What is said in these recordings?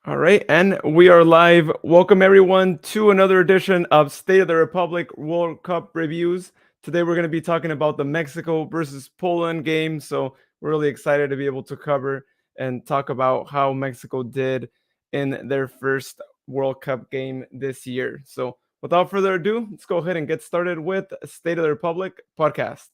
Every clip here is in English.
All right, and we are live. Welcome everyone to another edition of State of the Republic World Cup reviews. Today we're going to be talking about the Mexico versus Poland game. So we're really excited to be able to cover and talk about how Mexico did in their first World Cup game this year. So without further ado, let's go ahead and get started with State of the Republic podcast.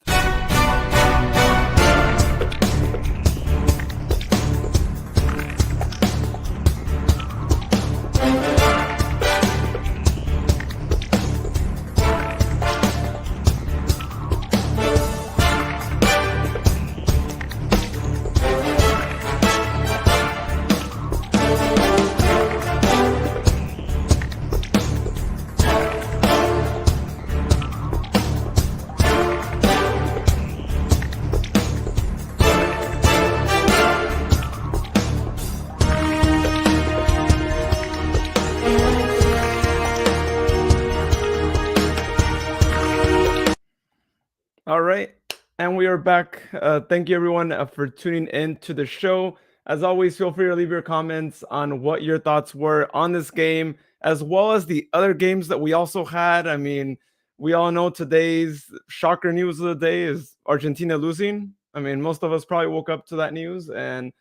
All right, and we are back. Thank you, everyone, for tuning in to the show. As always, feel free to leave your comments on what your thoughts were on this game, as well as the other games that we also had. I mean, we all know today's shocker news of the day is Argentina losing. I mean, most of us probably woke up to that news, and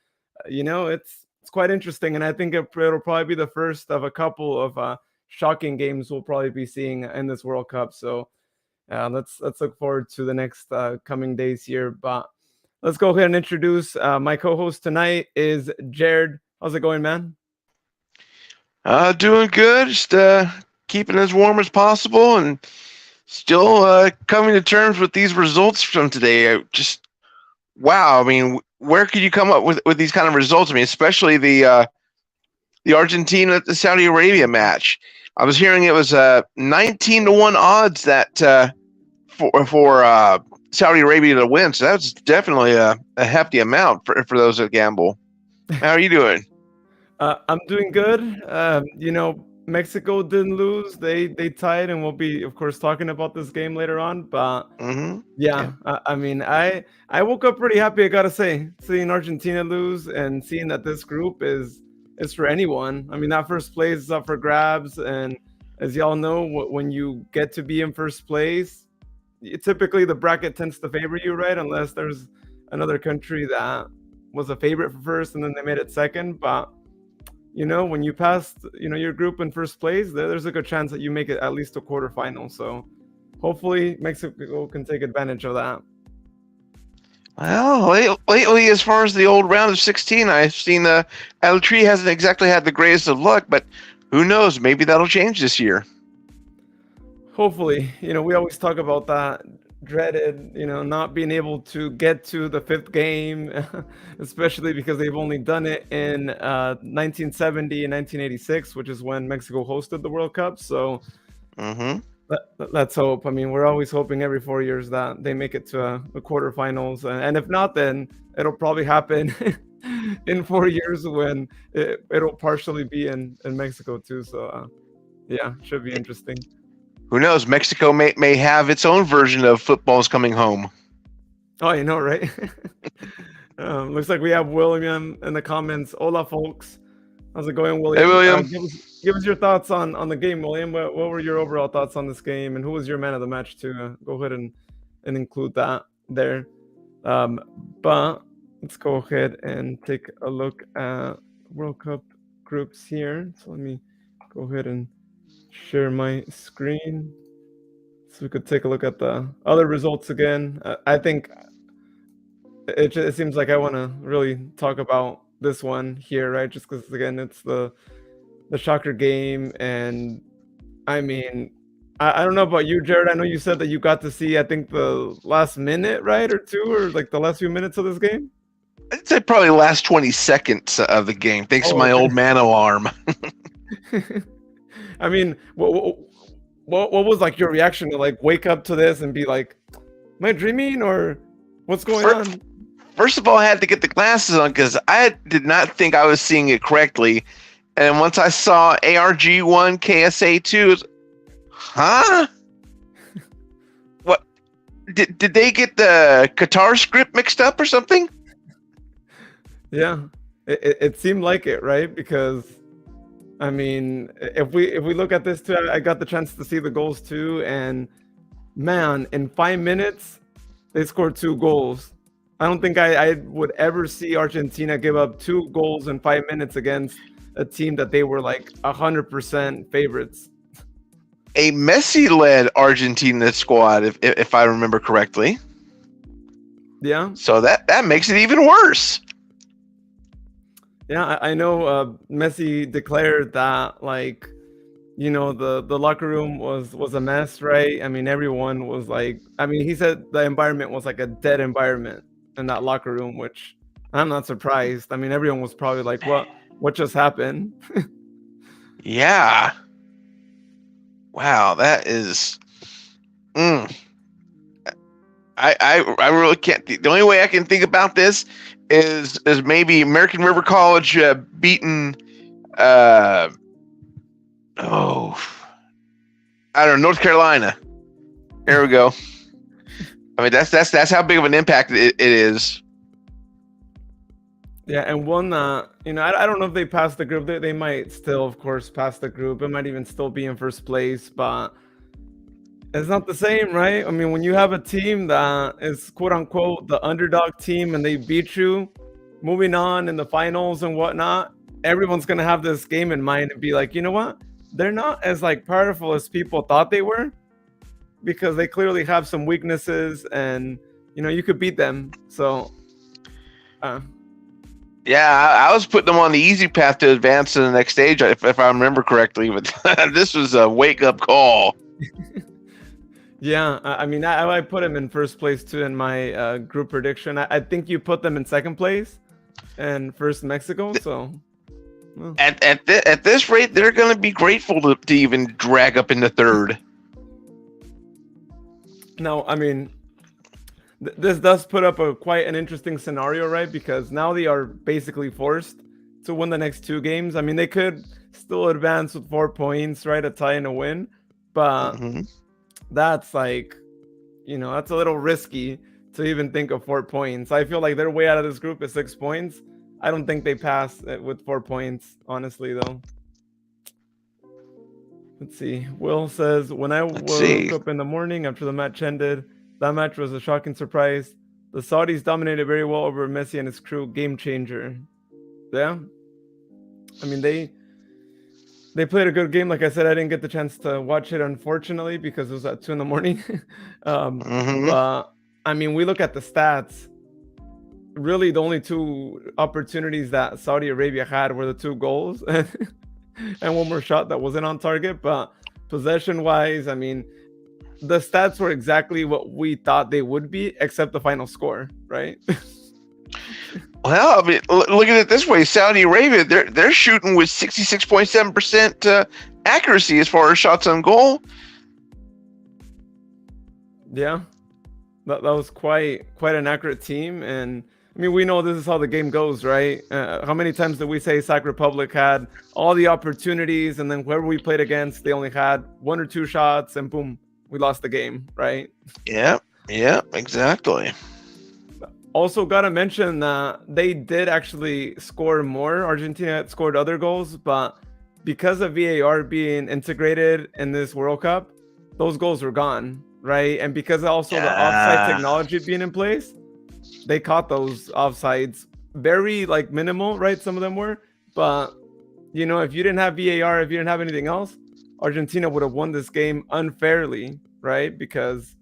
it's quite interesting. And I think it'll probably be the first of a couple of shocking games we'll probably be seeing in this World Cup. So let's look forward to the next coming days here. But let's go ahead and introduce my co-host tonight is Jared. How's it going, man? Doing good. Just keeping as warm as possible, and still coming to terms with these results from today. Wow. I mean, where could you come up with these kind of results? I mean, especially the Argentina the Saudi Arabia match. I was hearing it was 19-1 odds that for Saudi Arabia to win. So that's definitely a hefty amount for those that gamble. How are you doing? I'm doing good. Mexico didn't lose; they tied, and we'll be, of course, talking about this game later on. But Yeah. I mean, I woke up pretty happy. I gotta say, seeing Argentina lose and seeing that this group is for anyone. I mean, that first place is up for grabs, and as y'all know, when you get to be in first place, typically the bracket tends to favor you, right? Unless there's another country that was a favorite for first and then they made it second. But when you passed, your group in first place, there's a good chance that you make it at least to quarterfinal. So hopefully Mexico can take advantage of that. Well, lately, as far as the old round of 16, I've seen El Tri hasn't exactly had the greatest of luck, but who knows? Maybe that'll change this year. Hopefully, we always talk about that dreaded, not being able to get to the fifth game, especially because they've only done it in 1970 and 1986, which is when Mexico hosted the World Cup. So let's hope. I mean, we're always hoping every 4 years that they make it to the quarterfinals, and if not, then it'll probably happen in 4 years when it'll partially be in Mexico too. So yeah, should be interesting. Who knows? Mexico may have its own version of football's coming home. Oh, right? Looks like we have William in the comments. Hola, folks. How's it going, William? Hey, William. Give us your thoughts on the game, William. What were your overall thoughts on this game, and who was your man of the match too? Go ahead and include that there. But let's go ahead and take a look at World Cup groups here. So let me go ahead and share my screen so we could take a look at the other results again. I think it seems like I want to really talk about this one here, right? Just because, again, it's the shocker game. And I mean, I don't know about you, Jared. I know you said that you got to see, I think, the last minute, right? Or two, or like the last few minutes of this game? I'd say probably the last 20 seconds of the game, thanks to my old man alarm. I mean, what was like your reaction to like wake up to this and be like, am I dreaming or what's going on? First of all, I had to get the glasses on because I did not think I was seeing it correctly. And once I saw ARG1, KSA2, huh? What? Did they get the Qatar script mixed up or something? Yeah, it seemed like it, right? Because I mean, if we look at this too, I got the chance to see the goals too, and man, in 5 minutes, they scored 2 goals. I don't think I would ever see Argentina give up 2 goals in 5 minutes against a team that they were like 100% favorites. A Messi-led Argentina squad, if I remember correctly. Yeah. So that makes it even worse. Yeah, I know Messi declared that, like, the locker room was a mess, right? I mean, everyone was like, I mean, he said the environment was like a dead environment in that locker room, which I'm not surprised. I mean, everyone was probably like, what just happened? Yeah. Wow, that is. I really can't. The only way I can think about this is maybe American River College beating I don't know, North Carolina. There we go. I mean, that's how big of an impact it is. Yeah, and one I don't know if they passed the group. They might still, of course, pass the group. It might even still be in first place, but it's not the same, right? I mean, when you have a team that is quote unquote the underdog team and they beat you, moving on in the finals and whatnot, everyone's gonna have this game in mind and be like, you know what? They're not as like powerful as people thought they were, because they clearly have some weaknesses, and you could beat them. So yeah, I was putting them on the easy path to advance to the next stage, if I remember correctly. But this was a wake up call. Yeah, I mean, I put them in first place too in my group prediction. I think you put them in second place and first Mexico. So at this rate, they're going to be grateful to even drag up into third. No, I mean, this does put up quite an interesting scenario, right? Because now they are basically forced to win the next 2 games. I mean, they could still advance with 4 points, right? A tie and a win, but that's like, that's a little risky to even think of 4 points. I feel like their way out of this group is 6 points. I don't think they pass it with 4 points, honestly, though. Let's see. Will says, when I woke up in the morning after the match ended, that match was a shocking surprise. The Saudis dominated very well over Messi and his crew. Game changer. Yeah. I mean, they played a good game. Like I said, I didn't get the chance to watch it, unfortunately, because it was at 2 a.m. But I mean, we look at the stats. Really, the only 2 opportunities that Saudi Arabia had were the 2 goals and one more shot that wasn't on target. But possession-wise, I mean, the stats were exactly what we thought they would be, except the final score, right? Well, I mean, look at it this way: Saudi Arabia, they're shooting with 66.7% accuracy as far as shots on goal. Yeah, that was quite an accurate team, and I mean, we know this is how the game goes, right? How many times did we say Sac Republic had all the opportunities, and then whoever we played against, they only had 1 or 2 shots, and boom, we lost the game, right? Yeah, exactly. Also, gotta mention that they did actually score more. Argentina had scored other goals, but because of VAR being integrated in this World Cup, those goals were gone, right? And because also the offside technology being in place, they caught those offsides very like minimal, right? Some of them were, but if you didn't have VAR, if you didn't have anything else, Argentina would have won this game unfairly, right? Because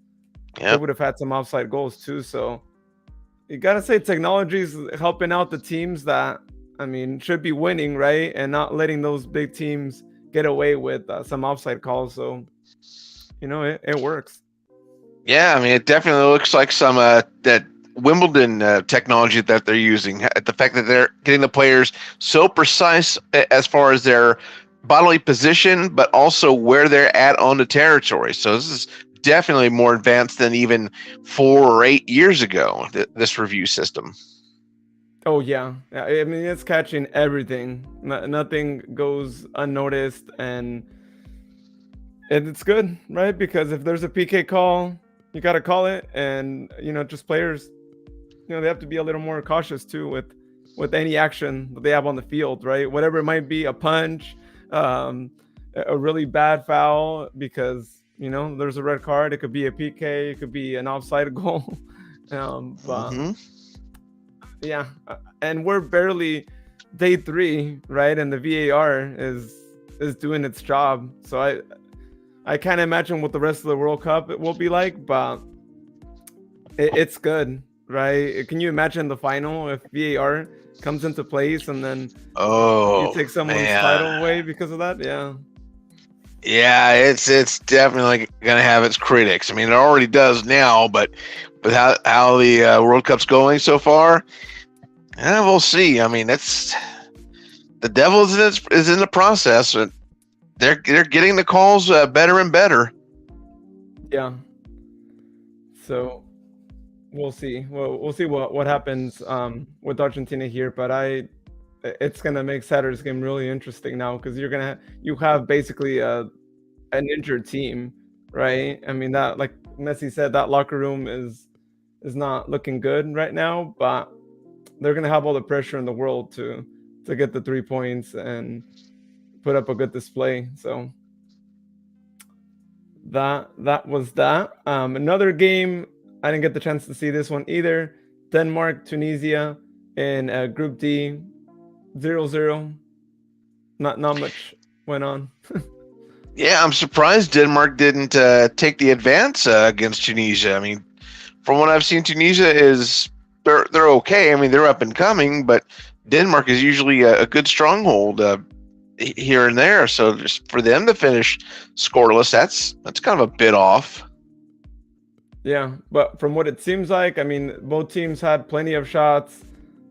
they would have had some offside goals too. So you gotta say technology is helping out the teams that, I mean, should be winning, right? And not letting those big teams get away with some offside calls. So, it works. Yeah, I mean, it definitely looks like some that Wimbledon technology that they're using. The fact that they're getting the players so precise as far as their bodily position, but also where they're at on the territory. So this is definitely more advanced than even 4 or 8 years ago, this review system. Oh, yeah. I mean, it's catching everything. Nothing goes unnoticed, and it's good, right? Because if there's a PK call, you got to call it. And, just players, they have to be a little more cautious too with any action that they have on the field, right? Whatever it might be, a punch, a really bad foul because there's a red card. It could be a PK. It could be an offside goal. But Hmm. yeah, and we're barely day 3, right? And the VAR is doing its job. So I can't imagine what the rest of the World Cup will be like, but it's good, right? Can you imagine the final if VAR comes into place and then you Oh take someone's title man, away because of that? Yeah. yeah, it's definitely gonna have its critics. I mean, it already does now, but with how the World Cup's going so far, we'll see. I mean, that's the devil is in the process. And they're getting the calls better and better. Yeah. So we'll see. We'll see what happens with Argentina here, but it's gonna make Saturday's game really interesting now because you have basically an injured team, right? I mean that, like Messi said, that locker room is not looking good right now, but they're gonna have all the pressure in the world to get the 3 points and put up a good display. So that was that. Another game, I didn't get the chance to see this one either. Denmark, Tunisia in Group D, 0-0. Not much went on. Yeah, I'm surprised Denmark didn't take the advance against Tunisia. I mean, from what I've seen, Tunisia is they're okay. I mean, they're up and coming, but Denmark is usually a good stronghold here and there. So just for them to finish scoreless, that's kind of a bit off. Yeah, but from what it seems like, I mean, both teams had plenty of shots,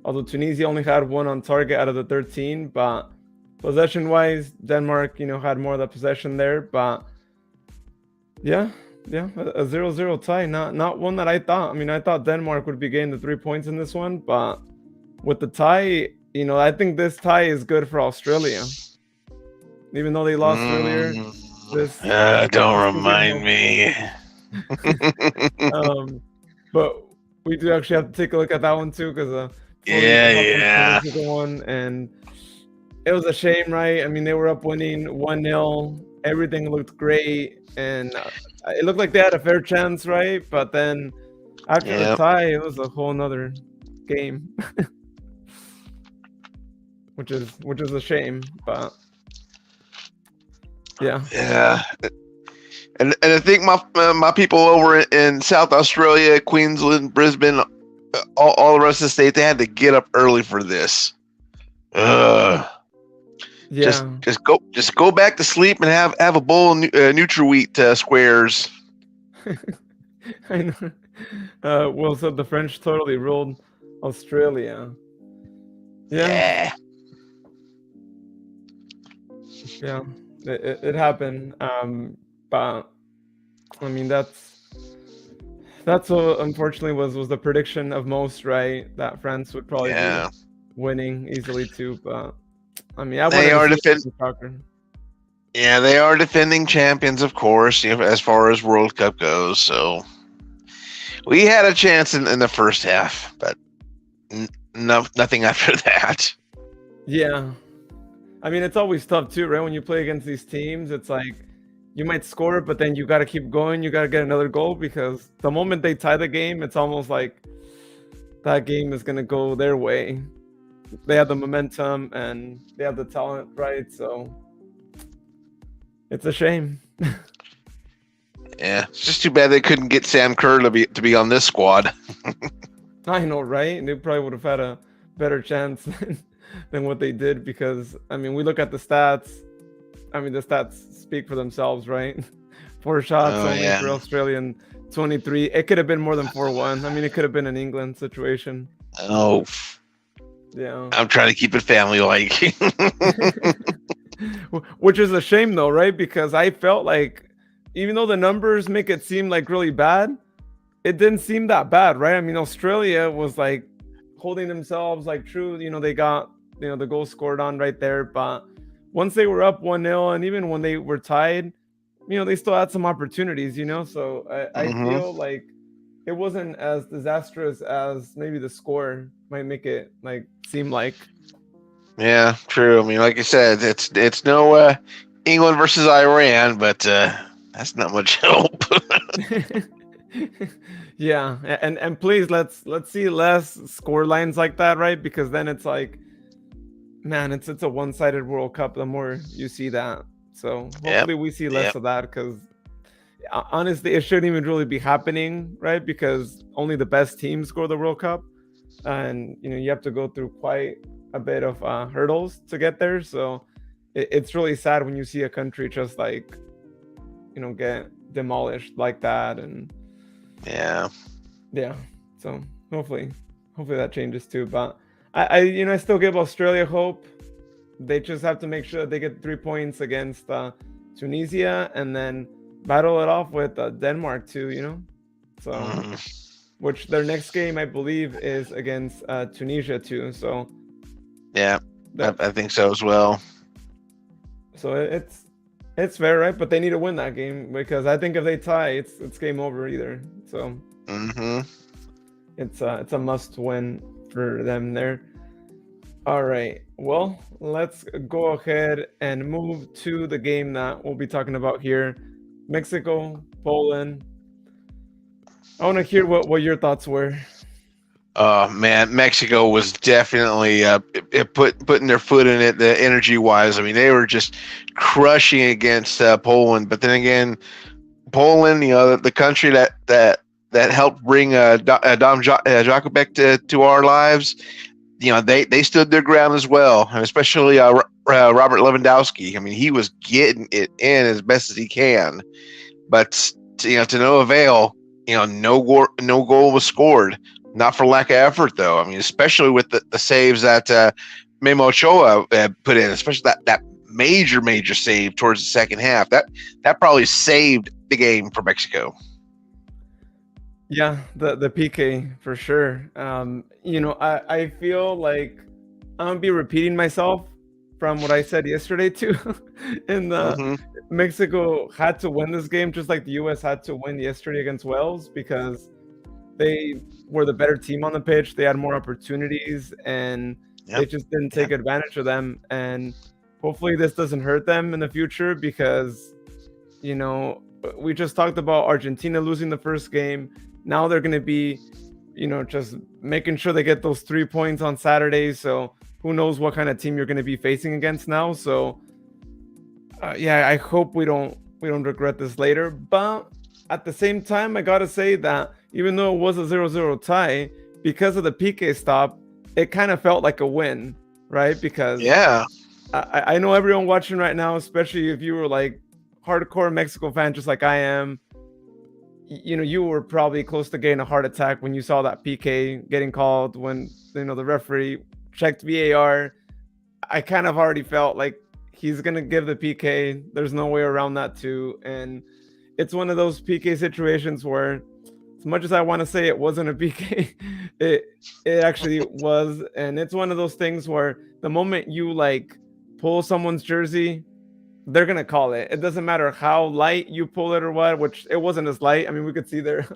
although Tunisia only had one on target out of the 13. But possession-wise, Denmark, had more of the possession there. But yeah, a 0-0 tie, not one that I thought. I mean, I thought Denmark would be getting the 3 points in this one, but with the tie, I think this tie is good for Australia. Even though they lost earlier, this Don't could be remind me. But we do actually have to take a look at that one too, because Yeah. one, and it was a shame, right? I mean, they were up winning 1-0. Everything looked great, and it looked like they had a fair chance, right? But then after the tie, it was a whole nother game, which is a shame. But yeah. And I think my people over in South Australia, Queensland, Brisbane, all the rest of the state, they had to get up early for this. Yeah. Just go back to sleep and have a bowl of NutriWheat squares. I know. Well, so the French totally ruled Australia. Yeah. It happened. But I mean, that's what unfortunately was the prediction of most, right? That France would probably be winning easily too. But I mean, they are defending champions, of course, as far as World Cup goes. So we had a chance in the first half, but nothing after that. Yeah, I mean, it's always tough too, right? When you play against these teams, it's like you might score, but then you got to keep going. You got to get another goal, because the moment they tie the game, it's almost like that game is going to go their way. They have the momentum and they have the talent, right? So it's a shame. Yeah, it's just too bad they couldn't get Sam Kerr to be on this squad. I know, right? They probably would have had a better chance than what they did, because I mean, we look at the stats. I mean, the stats speak for themselves, right? 4 shots only for Australian, 23. It could have been more than 4-1. I mean, it could have been an England situation. Oh, yeah. I'm trying to keep it family-like. Which is a shame, though, right? Because I felt like, even though the numbers make it seem like really bad, it didn't seem that bad, right? I mean, Australia was like holding themselves like true. They got the goal scored on right there, but once they were up 1-0, and even when they were tied, they still had some opportunities, So I feel like it wasn't as disastrous as maybe the score might make it seem like. Yeah, true. I mean, like I said, it's no England versus Iran, but that's not much help. Yeah, and please let's see less score lines like that, right? Because then it's like, man, it's a one-sided World Cup. The more you see that, so Yep. hopefully we see less Yep. of that. Because honestly, it shouldn't even really be happening, right? Because only the best teams go to the World Cup, and you have to go through quite a bit of hurdles to get there. So it's really sad when you see a country just like get demolished like that. And Yeah. yeah, so hopefully that changes too. But I still give Australia hope. They just have to make sure that they get 3 points against Tunisia, and then battle it off with Denmark too. So which their next game I believe is against Tunisia too. So Yeah, I think so as well. So it's fair, right? But they need to win that game, because I think if they tie, it's game over either. So it's a must win for them there. All right. Well, let's go ahead and move to the game that we'll be talking about here. Mexico, Poland. I want to hear what your thoughts were. Man, Mexico was definitely putting their foot in it, the energy wise. I mean, they were just crushing against Poland. But then again, Poland, the country that helped bring Dom Jakubek to our lives, they stood their ground as well, and especially Robert Lewandowski. I mean, he was getting it in as best as he can, but to no avail. No goal was scored. Not for lack of effort, though. I mean, especially with the saves that Memo Ochoa put in, especially that major save towards the second half. That probably saved the game for Mexico. Yeah, the PK for sure. I feel like I'm gonna be repeating myself from what I said yesterday too. In the Mexico had to win this game, just like the US had to win yesterday against Wales, because they were the better team on the pitch. They had more opportunities, and they just didn't take advantage of them. And hopefully this doesn't hurt them in the future, because we just talked about Argentina losing the first game. Now they're going to be just making sure they get those 3 points on Saturday. So who knows what kind of team you're going to be facing against now. So I hope we don't regret this later. But at the same time, I gotta say that even though it was a 0-0 tie, because of the PK stop, it kind of felt like a win, right? Because I know everyone watching right now, especially if you were like hardcore Mexico fan, just like I am, you were probably close to getting a heart attack when you saw that PK getting called, when the referee checked VAR. I kind of already felt like he's gonna give the PK. There's no way around that too. And it's one of those PK situations where, as much as I want to say it wasn't a PK, it actually was. And it's one of those things where the moment you like pull someone's jersey, they're gonna call it. It doesn't matter how light you pull it or what, which it wasn't as light. I mean, we could see there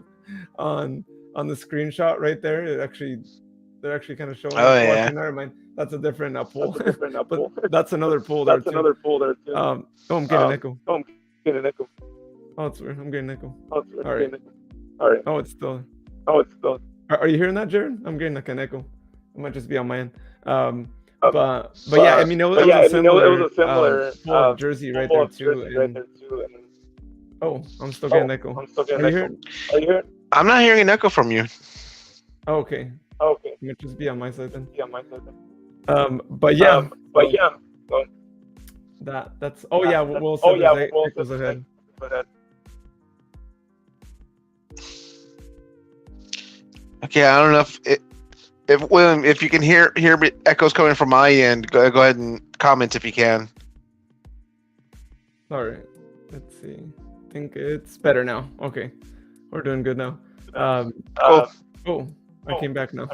on the screenshot right there. They're actually kind of showing. Oh yeah. Never mind. That's a different pull. But that's another pull there too. Oh, I'm getting an echo. Oh, it's weird. I'm getting an echo. All right. Oh, it's still. Are you hearing that, Jared? I'm getting like an echo. It might just be on my end. But yeah, I mean, it was a similar pull jersey right there too. Oh, I'm still getting an echo. Are you hearing? I'm not hearing an echo from you. Oh, okay. It might just be on my side then. But yeah. That's. Oh yeah. We'll say echoes ahead. Okay, I don't know if William, if you can hear echoes coming from my end, go ahead and comment if you can. All right, let's see. I think it's better now. Okay, we're doing good now. Oh, I came back now.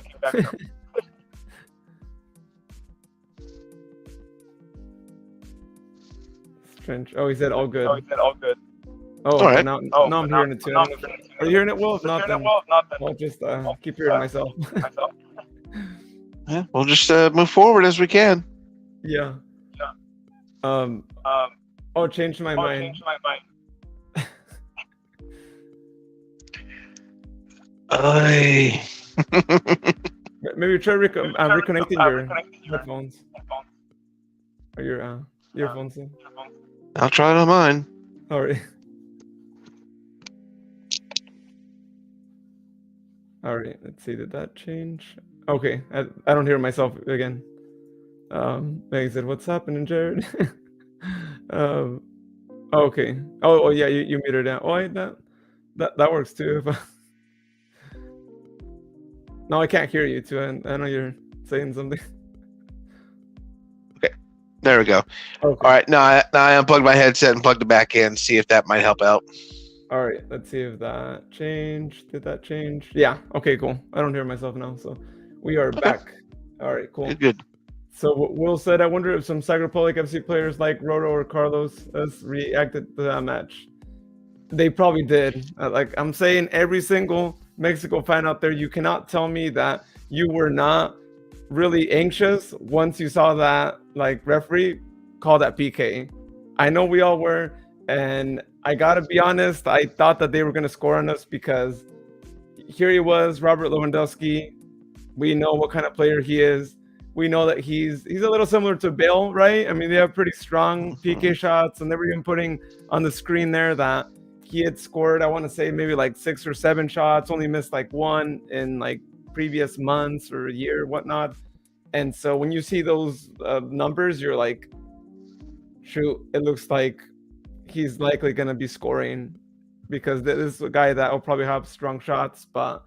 Strange. Oh, he said all good. Oh, all right. Now I'm hearing it too. Are you hearing it, Will? If not, then I'll just keep hearing myself. Yeah, we'll just move forward as we can. Yeah. Oh, changed my mind. Ay. Maybe try reconnecting your headphones or your earphones. I'll try it on mine. All right. All right. Let's see. Did that change? Okay. I don't hear myself again. Meg said, "What's happening, Jared?" um. Okay. Oh yeah. You muted out. Oh, that works too. No, I can't hear you too. I know you're saying something. Okay, there we go. Okay. All right, now I unplugged my headset and plugged it back in. See if that might help out. All right, let's see if that changed. Did that change? Yeah. Okay, cool. I don't hear myself now, so we are back. All right, cool. Good. So Will said, "I wonder if some Sagropolic FC players like Roto or Carlos has reacted to that match." They probably did. Like I'm saying, every single Mexico fan out there, you cannot tell me that you were not really anxious once you saw that like referee call that PK. I know we all were, and I gotta be honest, I thought that they were gonna score on us because here he was, Robert Lewandowski. We know what kind of player he is. We know that he's a little similar to Bale, right? I mean, they have pretty strong PK shots, and they were even putting on the screen there that he had scored, I want to say maybe like 6 or 7 shots, only missed like 1 in like previous months or a year or whatnot. And so when you see those numbers, you're like, shoot, it looks like he's likely going to be scoring because this is a guy that will probably have strong shots. But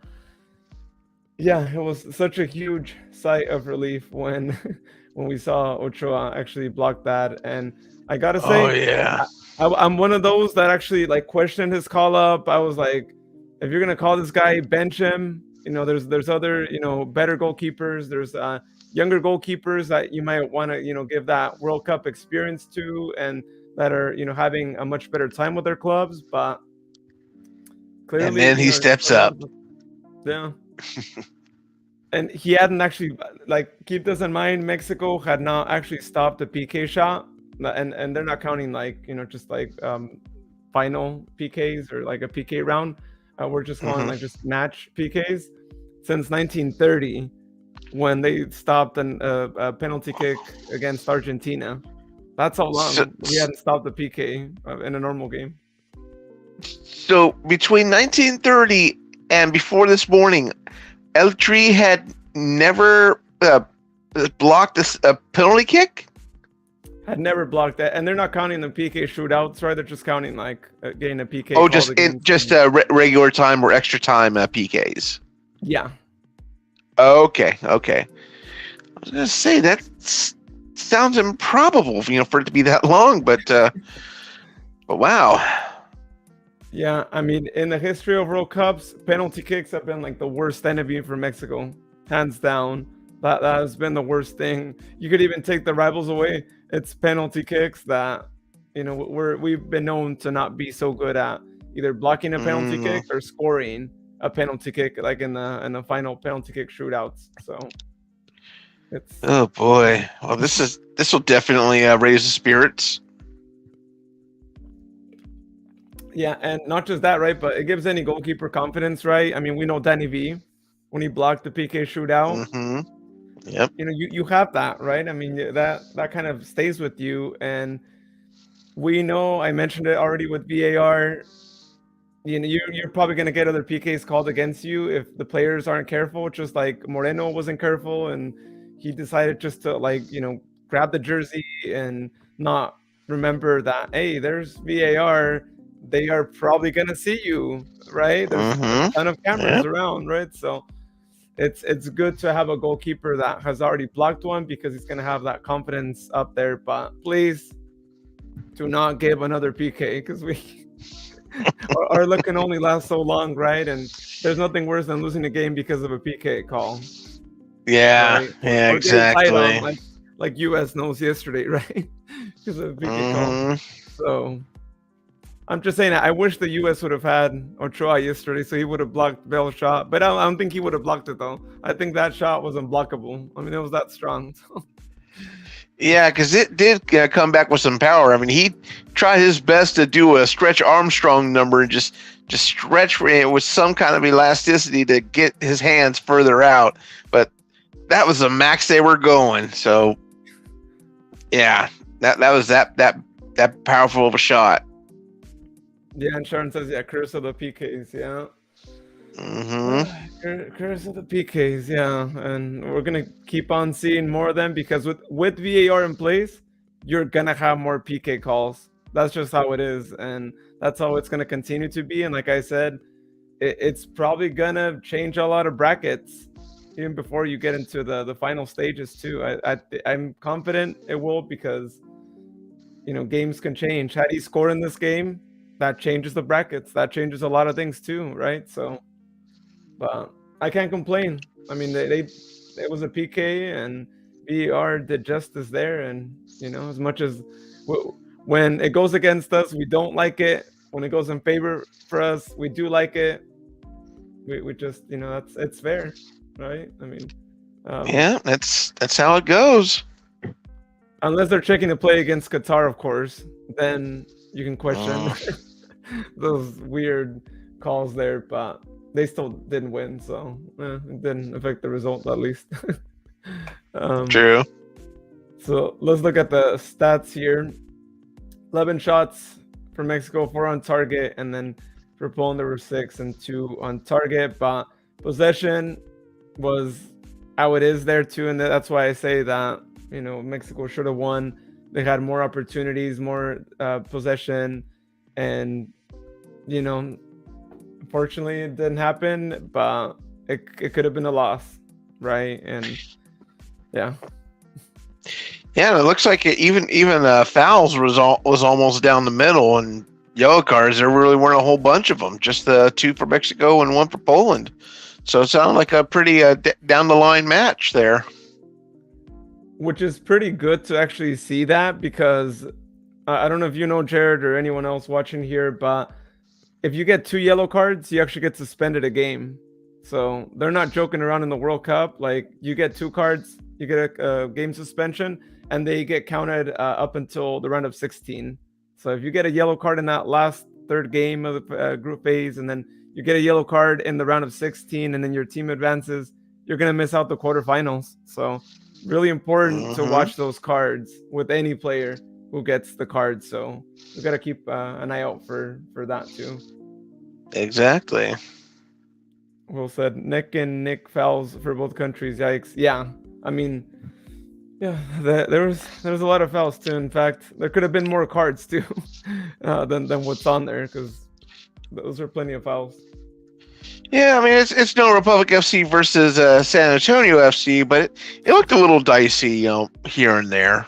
yeah, it was such a huge sigh of relief when when we saw Ochoa actually block that. And I got to say, oh yeah. I'm one of those that actually like questioned his call up. I was like, if you're gonna call this guy, bench him. You know, there's other better goalkeepers. There's younger goalkeepers that you might want to give that World Cup experience to, and that are having a much better time with their clubs. But clearly, and then he steps up. Yeah. And he hadn't actually, like, keep this in mind, Mexico had not actually stopped the PK shot. And they're not counting like just like final PKs or like a PK round. We're just calling like just match PKs since 1930 when they stopped a penalty kick against Argentina. That's how long we hadn't stopped the PK in a normal game. So between 1930 and before this morning, El Tri had never blocked a penalty kick. Had never blocked that, and they're not counting the PK shootouts, right? They're just counting like getting a PK. Oh, just regular time or extra time PKs. Yeah. Okay. I was gonna say that sounds improbable, for it to be that long, but wow. Yeah, I mean, in the history of World Cups, penalty kicks have been like the worst enemy for Mexico, hands down. That has been the worst thing. You could even take the rivals away. It's penalty kicks that, we've been known to not be so good at either blocking a penalty kick or scoring a penalty kick, like in the final penalty kick shootouts. So it's. Oh boy! Well, this will definitely raise the spirits. Yeah, and not just that, right? But it gives any goalkeeper confidence, right? I mean, we know Danny V when he blocked the PK shootout. Mm-hmm. Yep. You have that, right? I mean, that kind of stays with you, and we know. I mentioned it already with VAR. You're probably going to get other PKs called against you if the players aren't careful. Just like Moreno wasn't careful, and he decided just to grab the jersey and not remember that there's VAR. They are probably going to see you, right? There's a ton of cameras around, right? So. It's good to have a goalkeeper that has already blocked one because he's going to have that confidence up there. But please do not give another PK because our luck can only last so long, right? And there's nothing worse than losing a game because of a PK call. Yeah, right? yeah, exactly. Like US knows yesterday, right? Because of a PK call. So I'm just saying, I wish the U.S. would have had Ochoa yesterday, so he would have blocked Bell's shot. But I don't think he would have blocked it, though. I think that shot was unblockable. I mean, it was that strong. Yeah, because it did come back with some power. I mean, he tried his best to do a Stretch Armstrong number and just stretch it with some kind of elasticity to get his hands further out. But that was the max they were going. So, yeah, that was that powerful of a shot. Yeah, and Sharon says, yeah, curse of the PKs, yeah. Curse of the PKs, yeah, and we're gonna keep on seeing more of them because with VAR in place, you're gonna have more PK calls. That's just how it is, and that's how it's gonna continue to be. And like I said, it's probably gonna change a lot of brackets even before you get into the final stages too. I'm confident it will because games can change. Had he scored in this game, that changes the brackets. That changes a lot of things too, right? So. But I can't complain. I mean, it was a PK and VAR did justice there. And as much as when it goes against us, we don't like it. When it goes in favor for us, we do like it. We just it's fair, right? I mean, yeah, that's how it goes. Unless they're checking to play against Qatar, of course, then you can question those weird calls there, but. They still didn't win, so it didn't affect the result at least. True. So let's look at the stats here. 11 shots for Mexico, 4 on target, and then for Poland there were 6 and 2 on target. But possession was how it is there too, and that's why I say that Mexico should have won. They had more opportunities, more possession, and unfortunately, it didn't happen, but it could have been a loss, right? And yeah, and it looks like even fouls was almost down the middle, and yellow cards. There really weren't a whole bunch of them, just the 2 for Mexico and 1 for Poland. So it sounded like a pretty down the line match there, which is pretty good to actually see that because I don't know if Jared or anyone else watching here, but. If you get 2 yellow cards, you actually get suspended a game. So they're not joking around in the World Cup. Like you get 2 cards, you get a game suspension, and they get counted up until the round of 16. So if you get a yellow card in that last third game of the group phase, and then you get a yellow card in the round of 16, and then your team advances, you're gonna miss out the quarterfinals. So really important to watch those cards with any player who gets the card. So we got to keep an eye out for that too. Exactly. Will said Nick and Nick fouls for both countries. Yikes. Yeah. I mean, yeah, there was a lot of fouls too. In fact, there could have been more cards too than what's on there because those are plenty of fouls. Yeah, I mean it's no Republic FC versus San Antonio FC, but it looked a little dicey, here and there.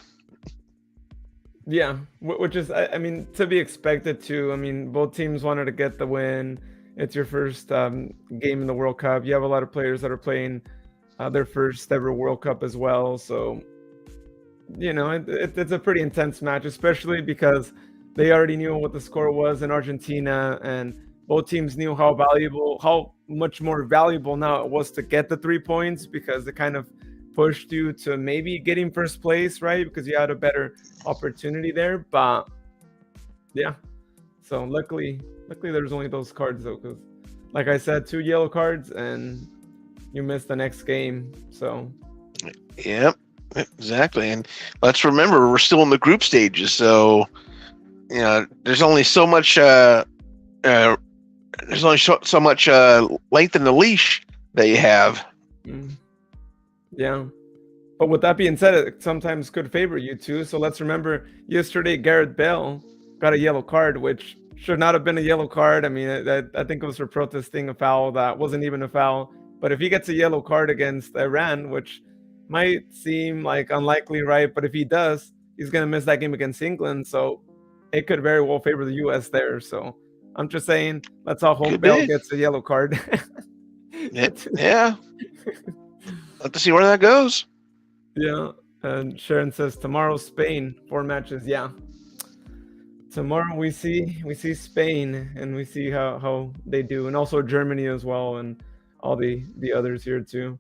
Yeah, which is, I mean, to be expected too. I mean, both teams wanted to get the win. It's your first game in the World Cup. You have a lot of players that are playing their first ever World Cup as well. So, it's a pretty intense match, especially because they already knew what the score was in Argentina, and both teams knew how much more valuable now it was to get the 3 points because it kind of pushed you to maybe getting first place, right? Because you had a better opportunity there. But yeah, so luckily there's only those cards though, because like I said, 2 yellow cards and you missed the next game. So yep, exactly. And let's remember we're still in the group stages, so there's only so much so much length in the leash that you have. Yeah. But with that being said, it sometimes could favor you too. So let's remember yesterday, Gareth Bale got a yellow card, which should not have been a yellow card. I mean, I think it was for protesting a foul that wasn't even a foul. But if he gets a yellow card against Iran, which might seem like unlikely, right? But if he does, he's going to miss that game against England. So it could very well favor the U.S. there. So I'm just saying, let's all hope Bale gets a yellow card. Yeah. Let's see where that goes. Yeah. And Sharon says tomorrow Spain, 4 matches. Yeah. Tomorrow we see Spain and we see how they do, and also Germany as well, and all the others here too.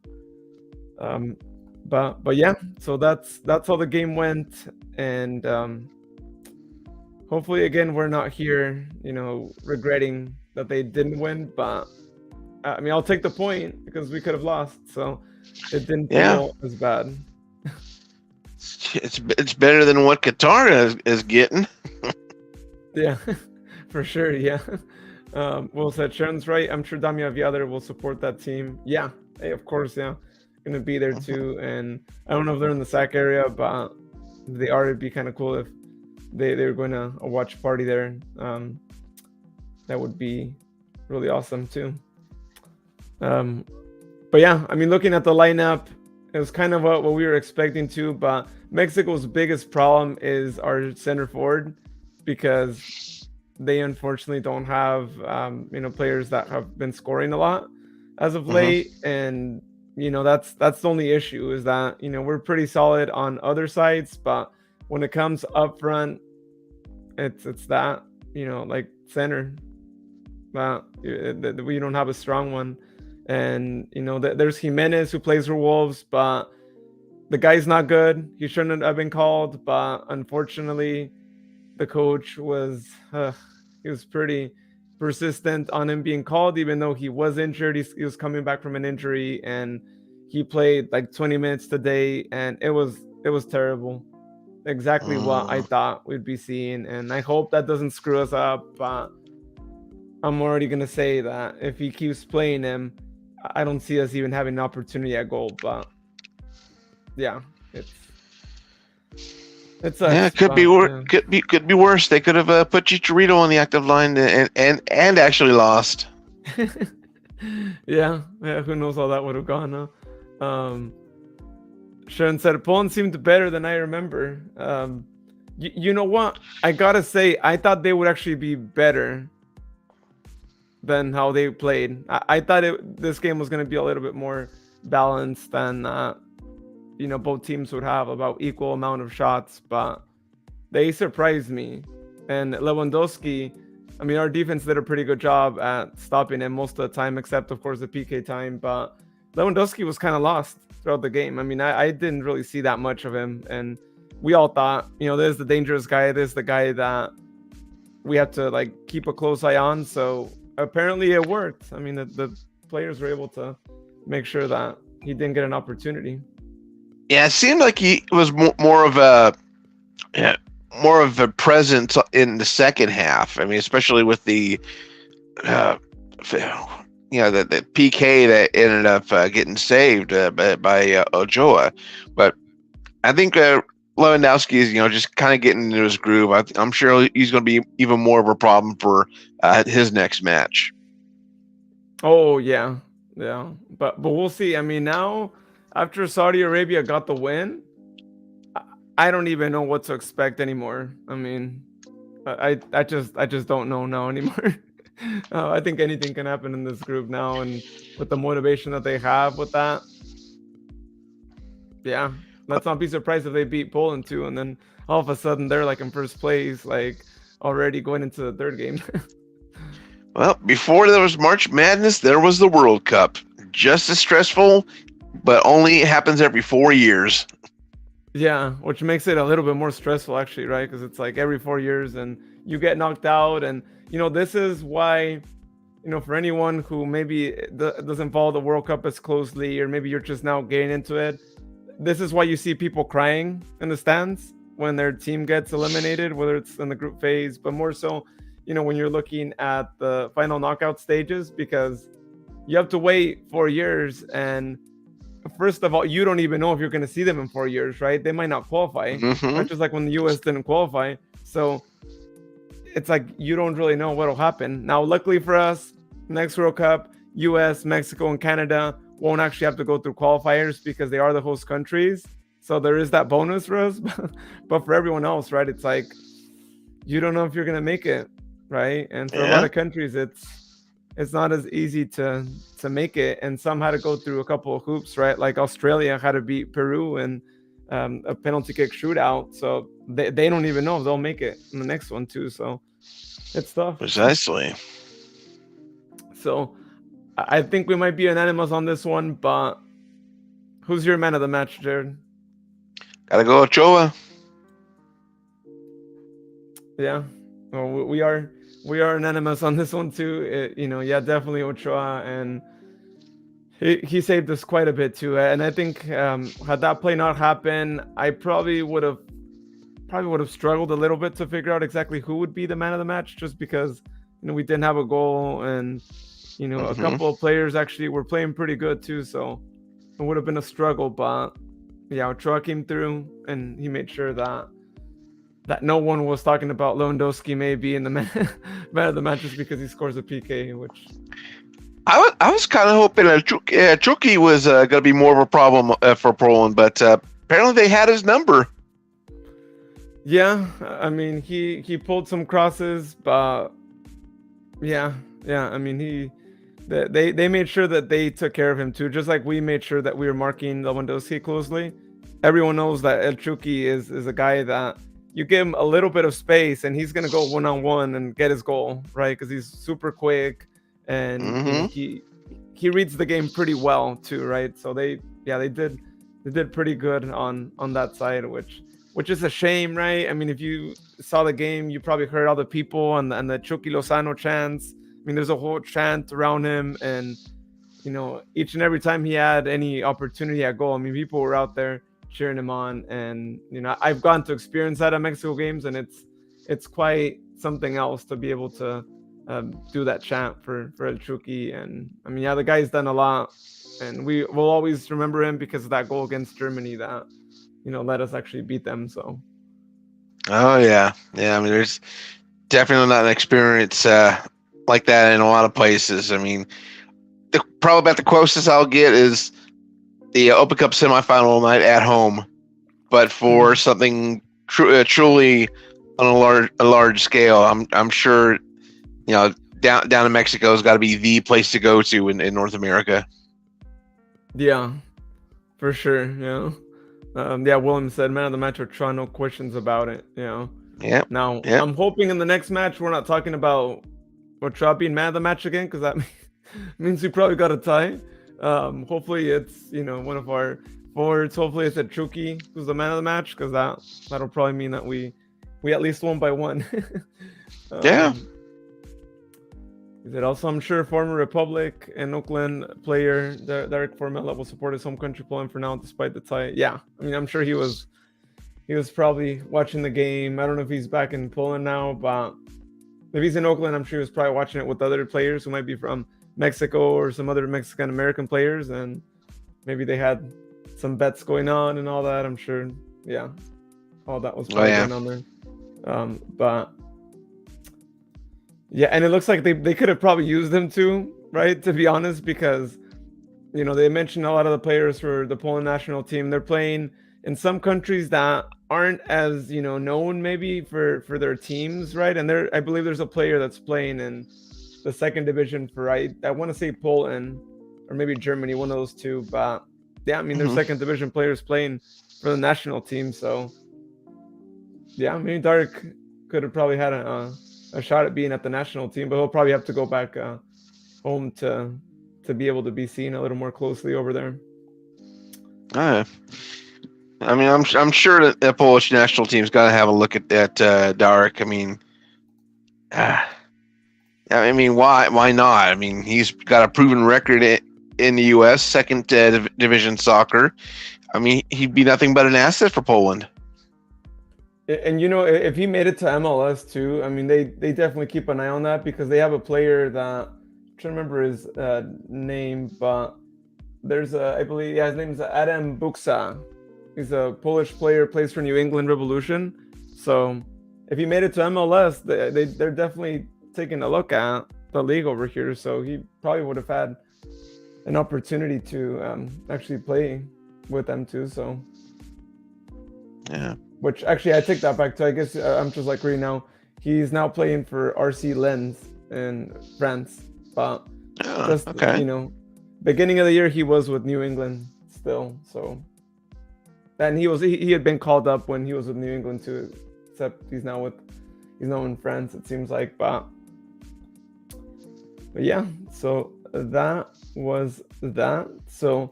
But yeah, so that's how the game went, and hopefully again we're not here, regretting that they didn't win. But I mean, I'll take the point because we could have lost, so it didn't Yeah, feel as bad. it's better than what Qatar is getting. Yeah, for sure. Yeah. Will said Sharon's right. I'm sure Damia Viader will support that team. Yeah, hey, of course. Yeah, gonna be there too. And I don't know if they're in the SAC area, but if they are, it'd be kind of cool if they're going to a watch party there. That would be really awesome too. But yeah, I mean, looking at the lineup, it was kind of what we were expecting to. But Mexico's biggest problem is our center forward, because they unfortunately don't have players that have been scoring a lot as of late. And that's the only issue, is that we're pretty solid on other sides, but when it comes up front, it's that like center that we don't have a strong one. And there's Jimenez who plays for Wolves, but the guy's not good. He shouldn't have been called, but unfortunately the coach was he was pretty persistent on him being called, even though he was injured. He was coming back from an injury, and he played like 20 minutes today, and it was terrible. Exactly what I thought we'd be seeing, and I hope that doesn't screw us up. But I'm already gonna say that if he keeps playing him, I don't see us even having an opportunity at goal. But yeah, it sucks. Yeah, it could be worse. Could be worse. They could have put Chicharito on the active line and actually lost. Yeah, who knows how that would have gone, huh? Sharon said Poland seemed better than I remember. You know what? I gotta say, I thought they would actually be better than how they played. I thought this game was gonna be a little bit more balanced, and both teams would have about equal amount of shots, but they surprised me. And Lewandowski, I mean, our defense did a pretty good job at stopping him most of the time, except of course the PK time. But Lewandowski was kind of lost throughout the game. I mean, I didn't really see that much of him, and we all thought, this is the dangerous guy. This is the guy that we have to like keep a close eye on. So apparently it worked. I mean, the players were able to make sure that he didn't get an opportunity. Yeah, it seemed like he was more of a presence in the second half. I mean, especially with the the PK that ended up getting saved by Ochoa. But I think Lewandowski is just kind of getting into his groove. I'm sure he's going to be even more of a problem for his next match. Oh yeah, but we'll see. I mean, now after Saudi Arabia got the win, I don't even know what to expect anymore. I mean, I just don't know now anymore. I think anything can happen in this group now, and with the motivation that they have with that, yeah, let's not be surprised if they beat Poland too, and then all of a sudden they're like in first place, like already going into the third game. Well, before there was March Madness, there was the World Cup. Just as stressful, but only happens every 4 years. Yeah, which makes it a little bit more stressful, actually, right? Because it's like every 4 years and you get knocked out. And, this is why, for anyone who maybe doesn't follow the World Cup as closely, or maybe you're just now getting into it, this is why you see people crying in the stands when their team gets eliminated, whether it's in the group phase, but more so, when you're looking at the final knockout stages, because you have to wait 4 years, and first of all, you don't even know if you're going to see them in 4 years, right? They might not qualify, right? Just like when the US didn't qualify. So it's like you don't really know what'll happen. Now, luckily for us, next World Cup, US, Mexico, and Canada won't actually have to go through qualifiers because they are the host countries. So there is that bonus for us. But for everyone else, right, it's like you don't know if you're going to make it, right? And for a lot of countries, it's not as easy to make it, and some had to go through a couple of hoops, right? Like Australia had to beat Peru in a penalty kick shootout, so they don't even know if they'll make it in the next one too. So it's tough. Precisely. So I think we might be unanimous on this one, but Who's your man of the match, Jared? Gotta go Ochoa. Yeah, well, we are unanimous on this one too. Yeah, definitely Ochoa, and he saved us quite a bit too. And I think had that play not happened, I probably would have struggled a little bit to figure out exactly who would be the man of the match, just because we didn't have a goal, and a couple of players actually were playing pretty good too, so it would have been a struggle. But yeah, Ochoa came through, and he made sure that no one was talking about Lewandowski maybe in the man of the match just because he scores a PK, which I was kind of hoping Chucky was going to be more of a problem for Poland, but apparently they had his number. Yeah, I mean he pulled some crosses, but yeah. I mean they made sure that they took care of him too, just like we made sure that we were marking Lewandowski closely. Everyone knows that El Chucky is a guy that you give him a little bit of space and he's gonna go 1-on-1 and get his goal, right? Because he's super quick, and he reads the game pretty well too, right? So they did pretty good on that side, which is a shame, right? I mean, if you saw the game, you probably heard all the people and the Chucky Lozano chants. I mean, there's a whole chant around him, and each and every time he had any opportunity at goal, I mean, people were out there cheering him on. And I've gotten to experience that at Mexico games, and it's quite something else to be able to do that chant for El Chucky. And I mean, yeah, the guy's done a lot, and we will always remember him because of that goal against Germany that let us actually beat them. So Oh yeah. I mean, there's definitely not an experience like that in a lot of places. I mean, probably about the closest I'll get is the Open Cup semifinal night at home, but for something truly on a large scale, I'm sure down in Mexico has got to be the place to go to in North America. Yeah, for sure. William said man of the match or try, no questions about it. Yeah. Now I'm hoping in the next match we're not talking about Ochoa being man of the match again, because that means we probably got a tie. Hopefully it's one of our forwards. Hopefully it's at Chucky who's the man of the match, because that'll probably mean that we at least won by one. Yeah. Is it also, I'm sure, former Republic and Oakland player Derek Formella will support his home country Poland for now despite the tie. Yeah, I mean, I'm sure he was probably watching the game. I don't know if he's back in Poland now, but if he's in Oakland, I'm sure he was probably watching it with other players who might be from Mexico or some other Mexican American players, and maybe they had some bets going on and all that. I'm sure, yeah, all that was probably going on there. But yeah, and it looks like they could have probably used them too, right? To be honest, because they mentioned a lot of the players for the Poland national team. They're playing in some countries that aren't as known maybe for their teams, right? And I believe there's a player that's playing in the second division for I want to say Poland or maybe Germany, one of those two. But yeah, I mean, their second division players playing for the national team. So yeah, I mean, Dark could have probably had a shot at being at the national team, but he'll probably have to go back home to be able to be seen a little more closely over there. I mean, I'm sure that the Polish national team's got to have a look at that Darek. I mean, why not? I mean, he's got a proven record in the U.S. second division soccer. I mean, he'd be nothing but an asset for Poland. And if he made it to MLS too, I mean, they definitely keep an eye on that, because they have a player that I'm trying to remember his name, but there's I believe his name is Adam Buksa. He's a Polish player, plays for New England Revolution. So if he made it to MLS, they're definitely taking a look at the league over here. So he probably would have had an opportunity to actually play with them too. So yeah. Which actually I take that back to. I guess I'm just like reading now. He's now playing for RC Lens in France. But beginning of the year he was with New England still. So, and he had been called up when he was with New England too. Except he's now in France, it seems like. But yeah. So that was that. So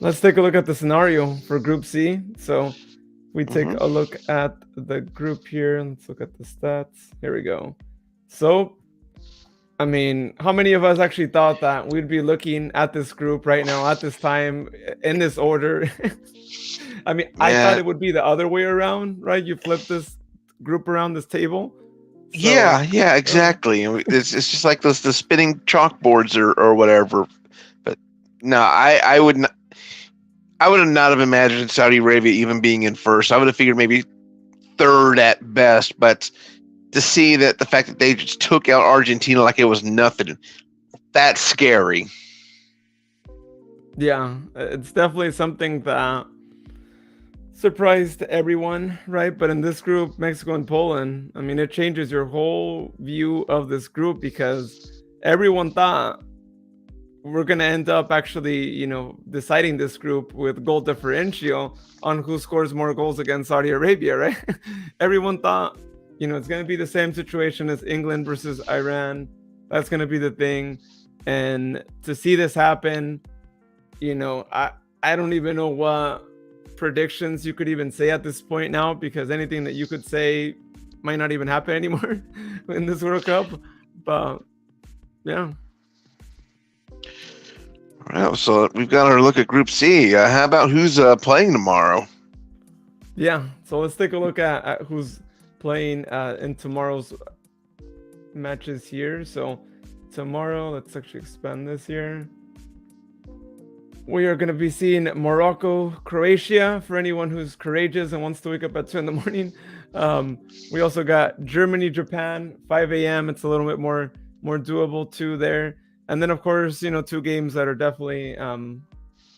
let's take a look at the scenario for Group C. So we take Hmm. a look at the group here. Let's look at the stats. Here we go. So, I mean, how many of us actually thought that we'd be looking at this group right now at this time in this order? I mean, I thought Yeah, it would be the other way around, right? You flip this group around this table. So, yeah, uh, exactly. It's just like the spinning chalkboards or whatever. But no, I would have not have imagined Saudi Arabia even being in first. I would have figured maybe third at best. But to see that the fact that they just took out Argentina like it was nothing, that's scary. yeah, it's definitely something that surprised everyone, right? But in this group, Mexico and Poland, I mean, it changes your whole view of this group because everyone thought we're going to end up actually, deciding this group with goal differential on who scores more goals against Saudi Arabia, right? Everyone thought, it's going to be the same situation as England versus Iran. That's going to be the thing. And to see this happen, I don't even know what predictions you could even say at this point now, because anything that you could say might not even happen anymore in this World Cup. But yeah. All right, so we've got our look at Group C. How about who's playing tomorrow? Yeah, so let's take a look at who's playing in tomorrow's matches here. So tomorrow, let's actually expand this here. We are going to be seeing Morocco, Croatia, for anyone who's courageous and wants to wake up at 2 in the morning. We also got Germany, Japan, 5 a.m. It's a little bit more doable too there. And then, of course, two games that are definitely 100%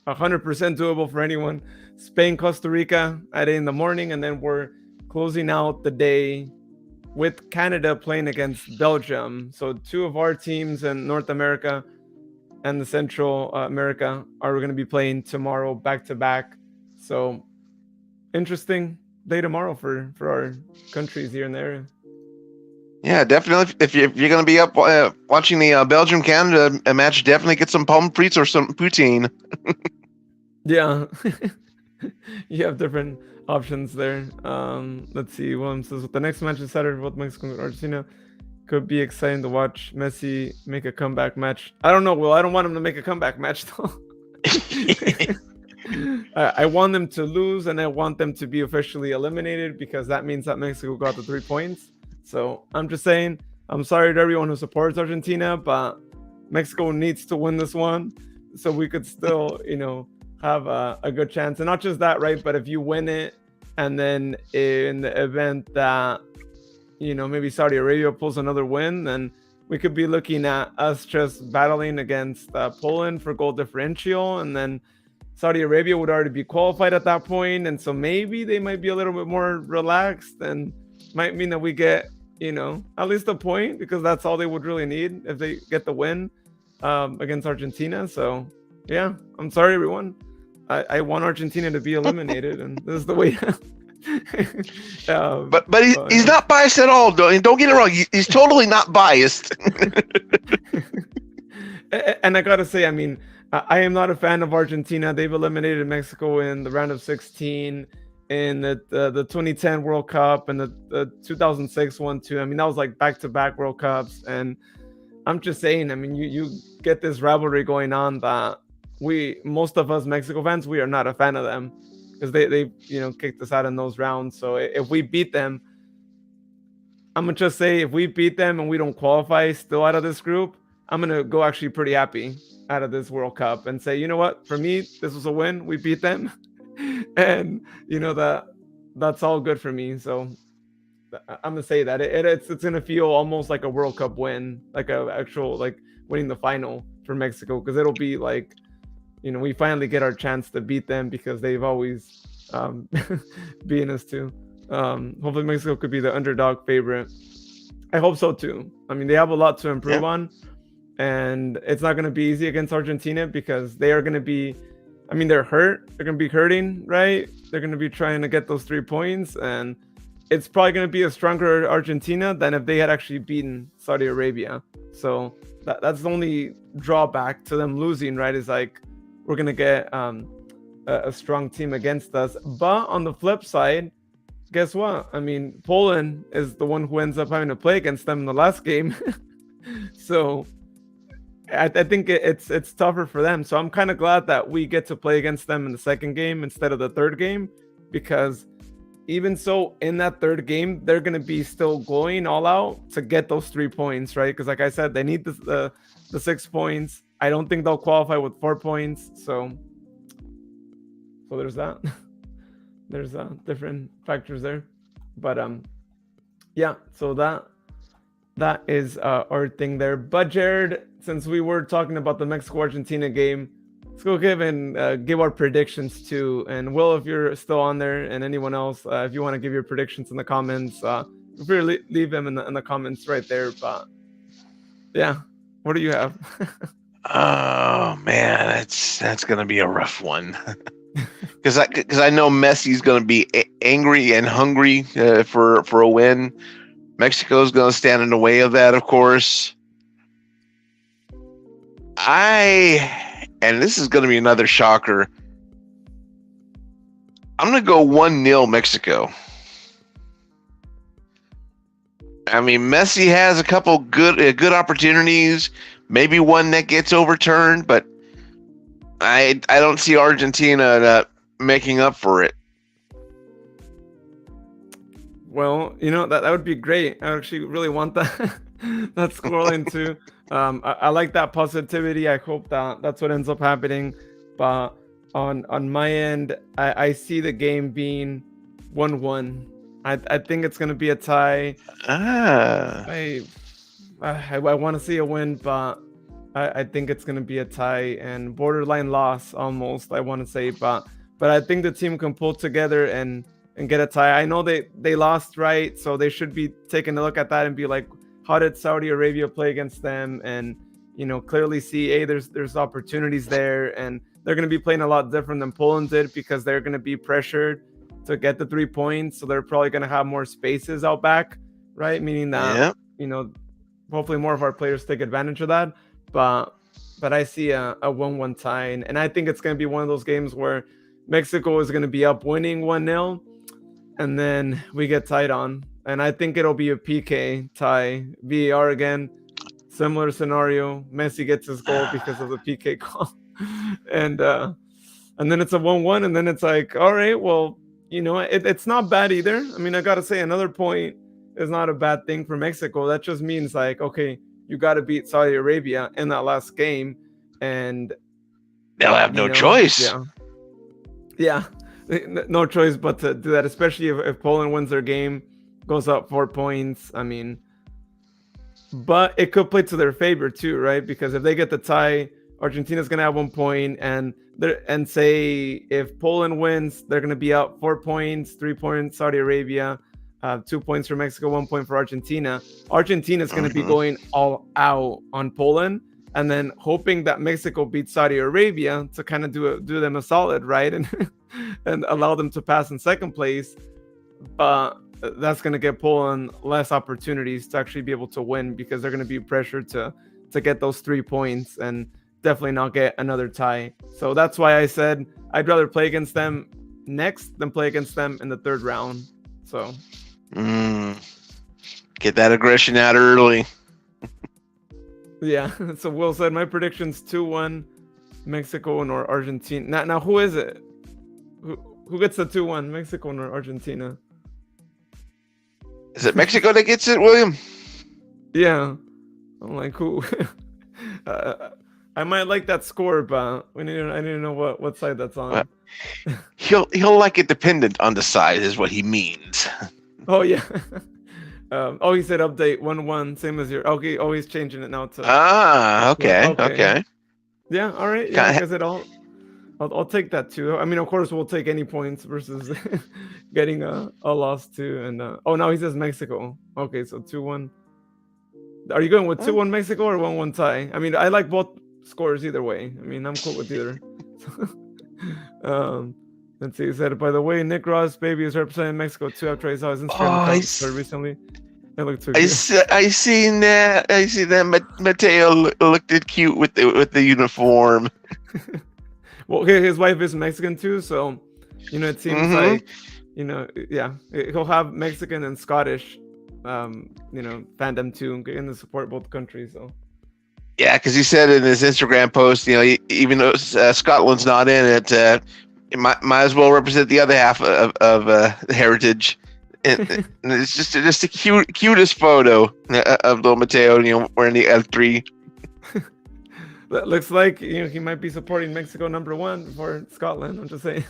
doable for anyone. Spain, Costa Rica at 8 in the morning. And then we're closing out the day with Canada playing against Belgium. So two of our teams in North America and the Central America are going to be playing tomorrow back to back. So interesting day tomorrow for our countries here in the area. Yeah, definitely. If you're going to be up watching the Belgium Canada match, definitely get some palm frites or some poutine. Yeah. You have different options there. Let's see. William says, with the next match is Saturday, both Mexico and Argentina. Could be exciting to watch Messi make a comeback match. I don't know, Will. I don't want him to make a comeback match, though. I want them to lose, and I want them to be officially eliminated, because that means that Mexico got the 3 points. So I'm just saying, I'm sorry to everyone who supports Argentina, but Mexico needs to win this one so we could still, have a good chance. And not just that, right? But if you win it, and then in the event that, maybe Saudi Arabia pulls another win, then we could be looking at us just battling against Poland for goal differential, and then Saudi Arabia would already be qualified at that point, and so maybe they might be a little bit more relaxed, and might mean that we get, at least a point, because that's all they would really need if they get the win against Argentina. So yeah, I'm sorry, everyone. I want Argentina to be eliminated, and this is the way. But he's not biased at all. Don't get it wrong. He's totally not biased. And I gotta say, I mean, I am not a fan of Argentina. They've eliminated Mexico in the round of 16, in the 2010 World Cup, and the 2006 one too. I mean, that was like back-to-back World Cups. And I'm just saying, I mean, you get this rivalry going on that most of us Mexico fans, we are not a fan of them, because they kicked us out in those rounds. So if we beat them, I'm gonna just say, if we beat them and we don't qualify still out of this group, I'm gonna go actually pretty happy out of this World Cup and say, you know what, for me, this was a win. We beat them, and that's all good for me. So I'm gonna say that it's gonna feel almost like a World Cup win, like a actual, like, winning the final for Mexico, because it'll be like, we finally get our chance to beat them, because they've always beaten us too. Hopefully Mexico could be the underdog favorite. I hope so too. I mean, they have a lot to improve on, and it's not going to be easy against Argentina, because they are going to be, I mean, they're hurt. They're going to be hurting, right? They're going to be trying to get those 3 points, and it's probably going to be a stronger Argentina than if they had actually beaten Saudi Arabia. So that's the only drawback to them losing, right? Is like, we're going to get a strong team against us. But on the flip side, guess what? I mean, Poland is the one who ends up having to play against them in the last game. So I think it's tougher for them. So I'm kind of glad that we get to play against them in the second game instead of the third game, because even so, in that third game, they're going to be still going all out to get those 3 points, right? Because like I said, they need the 6 points. I don't think they'll qualify with 4 points. So there's that. There's different factors there. But yeah, so that is our thing there. But Jared, since we were talking about the Mexico-Argentina game, let's go give our predictions too. And Will, if you're still on there, and anyone else, if you want to give your predictions in the comments, feel free to leave them in the comments right there. But yeah, what do you have? Oh man, that's gonna be a rough one. Because I know Messi's gonna be angry and hungry for a win. Mexico's gonna stand in the way of that, of course. And this is gonna be another shocker. I'm gonna go 1-0 Mexico. I mean, Messi has a couple good opportunities, maybe one that gets overturned, but I don't see Argentina making up for it. Well, that would be great. I actually really want that that scoreline too. I like that positivity. I hope that's what ends up happening. But on my end, I see the game being 1-1. I think it's gonna be a tie. I want to see a win, but I think it's gonna be a tie and borderline loss almost. I want to say, but I think the team can pull together and get a tie. I know they lost, right? So they should be taking a look at that and be like, how did Saudi Arabia play against them? And clearly see, hey, there's opportunities there, and they're going to be playing a lot different than Poland did, because they're going to be pressured to get the 3 points. So they're probably going to have more spaces out back, right? Meaning that hopefully more of our players take advantage of that. But I see a 1-1 tie, and I think it's going to be one of those games where Mexico is going to be up winning 1-0, and then we get tied on. And I think it'll be a PK tie, VAR again, similar scenario. Messi gets his goal because of the PK call, and then it's a 1-1, and then it's like, all right, well, it's not bad either. I mean, I gotta say, another point is not a bad thing for Mexico. That just means like, okay, you got to beat Saudi Arabia in that last game, and they'll have no choice. Yeah, no choice but to do that, especially if Poland wins their game, goes up 4 points. I mean, but it could play to their favor too, right? Because if they get the tie, Argentina's gonna have 1 point, and say if Poland wins, they're gonna be up 4 points, 3 points Saudi Arabia, 2 points for Mexico, 1 point for Argentina. Argentina's gonna be going all out on Poland, and then hoping that Mexico beats Saudi Arabia to kind of do them a solid, right? And allow them to pass in second place. But that's going to get Poland less opportunities to actually be able to win, because they're going to be pressured to get those 3 points and definitely not get another tie. So that's why I said I'd rather play against them next than play against them in the third round. So get that aggression out early. Yeah. So Will said my prediction's 2-1 Mexico or Argentina. Now who is it? Who gets the 2-1, Mexico or Argentina? Is it Mexico that gets it, William? Yeah. I'm like, who? I might like that score, but I need to know what side that's on. He'll like it dependent on the side, is what he means. Oh yeah. He said update 1-1, same as your. Okay, he's changing it now to. Okay. Okay. Yeah. All right. Yeah. I guess I'll take that too. I mean, of course, we'll take any points versus getting a loss too. And now he says Mexico. Okay, so 2-1. Are you going with 2-1 Mexico or 1-1 tie? I mean, I like both scores either way. I mean, I'm cool with either. Let's see. He said, by the way, Nick Ross baby is representing Mexico too after I saw his Instagram recently. It looked too good. I seen that. Mateo looked cute with the uniform. Well, his wife is Mexican too, so it seems like yeah, he'll have Mexican and Scottish, fandom too, getting to support both countries. So Yeah, because he said in his Instagram post, even though Scotland's not in it, it might as well represent the other half of the heritage. And it's just the cutest photo of little Mateo, wearing the L3. That looks like he might be supporting Mexico #1 for Scotland. I'm just saying.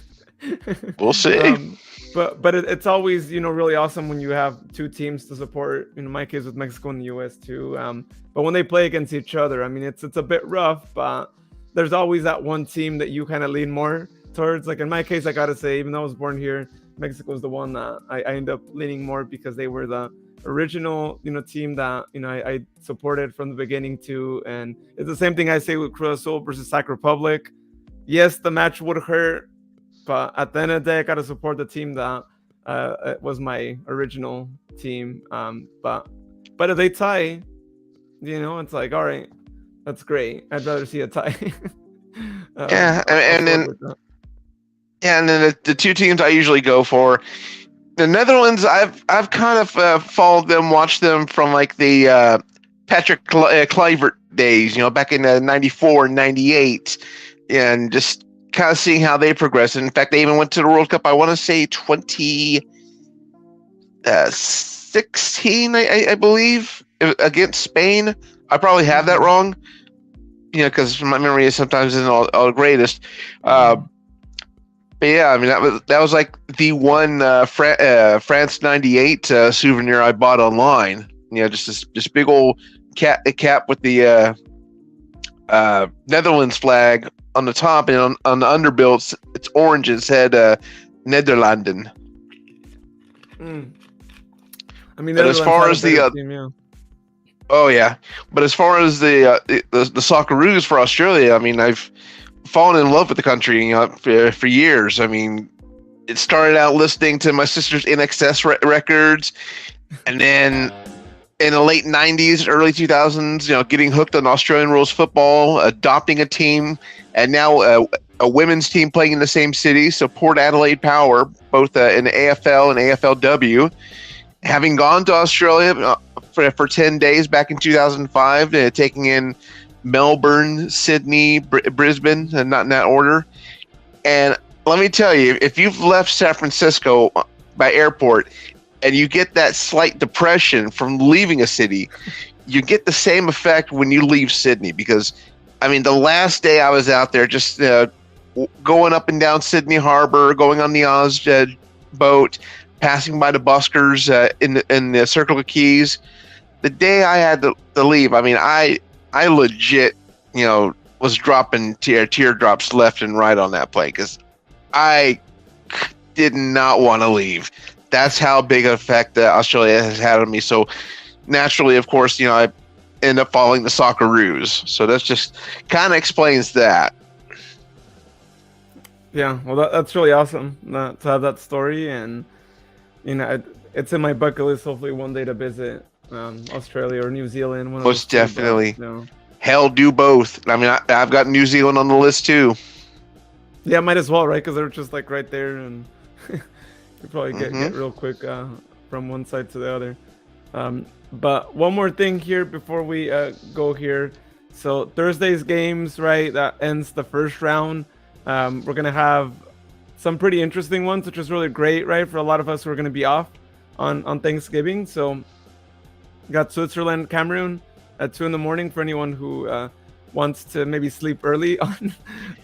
We'll see. But it's always really awesome when you have two teams to support. My case with Mexico and the U.S. too. But when they play against each other, I mean it's a bit rough. But there's always that one team that you kind of lean more towards. Like in my case, I gotta say, even though I was born here, Mexico is the one that I end up leaning more because they were the original team that I supported from the beginning too. And it's the same thing I say with Cruz Azul versus Sac Republic. Yes, the match would hurt, but at the end of the day, I gotta support the team that was my original team. But if they tie, it's like, all right, that's great. I'd rather see a tie. Yeah, and then the two teams I usually go for. The Netherlands, I've kind of followed them, watched them from like the Patrick Kluivert days, back in '94 and '98, and just kind of seeing how they progress. In fact, they even went to the World Cup, I want to say 2016, I believe, against Spain. I probably have that wrong, because my memory is sometimes isn't all the greatest. But yeah, I mean that was like the one France '98 souvenir I bought online. Just this big old cap with the Netherlands flag on the top, and on the underbill it's orange. It said Nederlanden. I mean, but as far as the team, yeah. Oh yeah, but as far as the Socceroos for Australia, I mean I've fallen in love with the country for years. I mean, it started out listening to my sister's NXS records, and then in the late 90s, early 2000s, getting hooked on Australian rules football, adopting a team, and now a women's team playing in the same city. So Port Adelaide Power, both in the AFL and AFLW. Having gone to Australia for 10 days back in 2005, taking in Melbourne, Sydney, Brisbane, and not in that order. And let me tell you, if you've left San Francisco by airport and you get that slight depression from leaving a city, you get the same effect when you leave Sydney. Because, I mean, the last day I was out there, just going up and down Sydney Harbor, going on the Oz boat, passing by the buskers in the Circle of Keys. The day I had to leave, I mean, I legit, was dropping teardrops left and right on that plane because I did not want to leave. That's how big an effect Australia has had on me. So naturally, of course, I end up following the Socceroos. So that's just kind of explains that. Yeah, well, that's really awesome to have that story, and it's in my bucket list. Hopefully, one day to visit Australia or New Zealand. Most definitely. Hell, do both. I mean, I've got New Zealand on the list too. Yeah, might as well, right? Because they're just like right there, and you probably get real quick from one side to the other. But one more thing here before we go here. So Thursday's games, right? That ends the first round. We're gonna have some pretty interesting ones, which is really great, right? For a lot of us who are gonna be off on Thanksgiving. So got Switzerland, Cameroon at 2 a.m. for anyone who wants to maybe sleep early on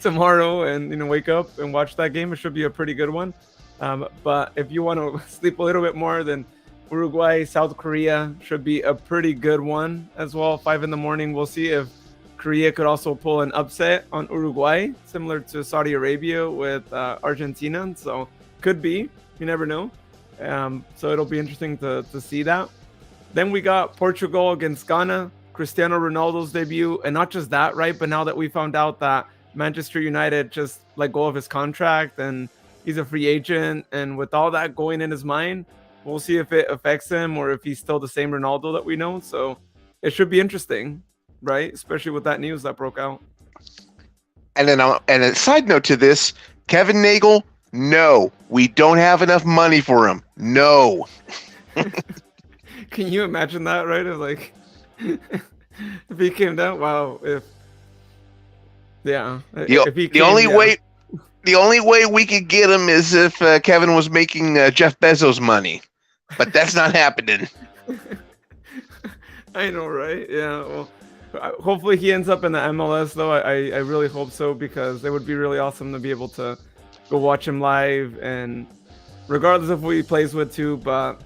tomorrow and wake up and watch that game. It should be a pretty good one. But if you want to sleep a little bit more, then Uruguay, South Korea should be a pretty good one as well. 5 a.m. We'll see if Korea could also pull an upset on Uruguay, similar to Saudi Arabia with Argentina. So could be, you never know. So it'll be interesting to see that. Then we got Portugal against Ghana, Cristiano Ronaldo's debut. And not just that, right? But now that we found out that Manchester United just let go of his contract and he's a free agent, and with all that going in his mind, we'll see if it affects him or if he's still the same Ronaldo that we know. So it should be interesting, right? Especially with that news that broke out. And then, and a side note to this, Kevin Nagel, no, we don't have enough money for him. No. Can you imagine that, right? If like if he came down, wow. If he The came, only yeah. way, the only way we could get him is if Kevin was making Jeff Bezos money, but that's not happening. I know, right? Yeah. Well, hopefully he ends up in the MLS, though. I really hope so, because it would be really awesome to be able to go watch him live, and regardless of who he plays with, too. But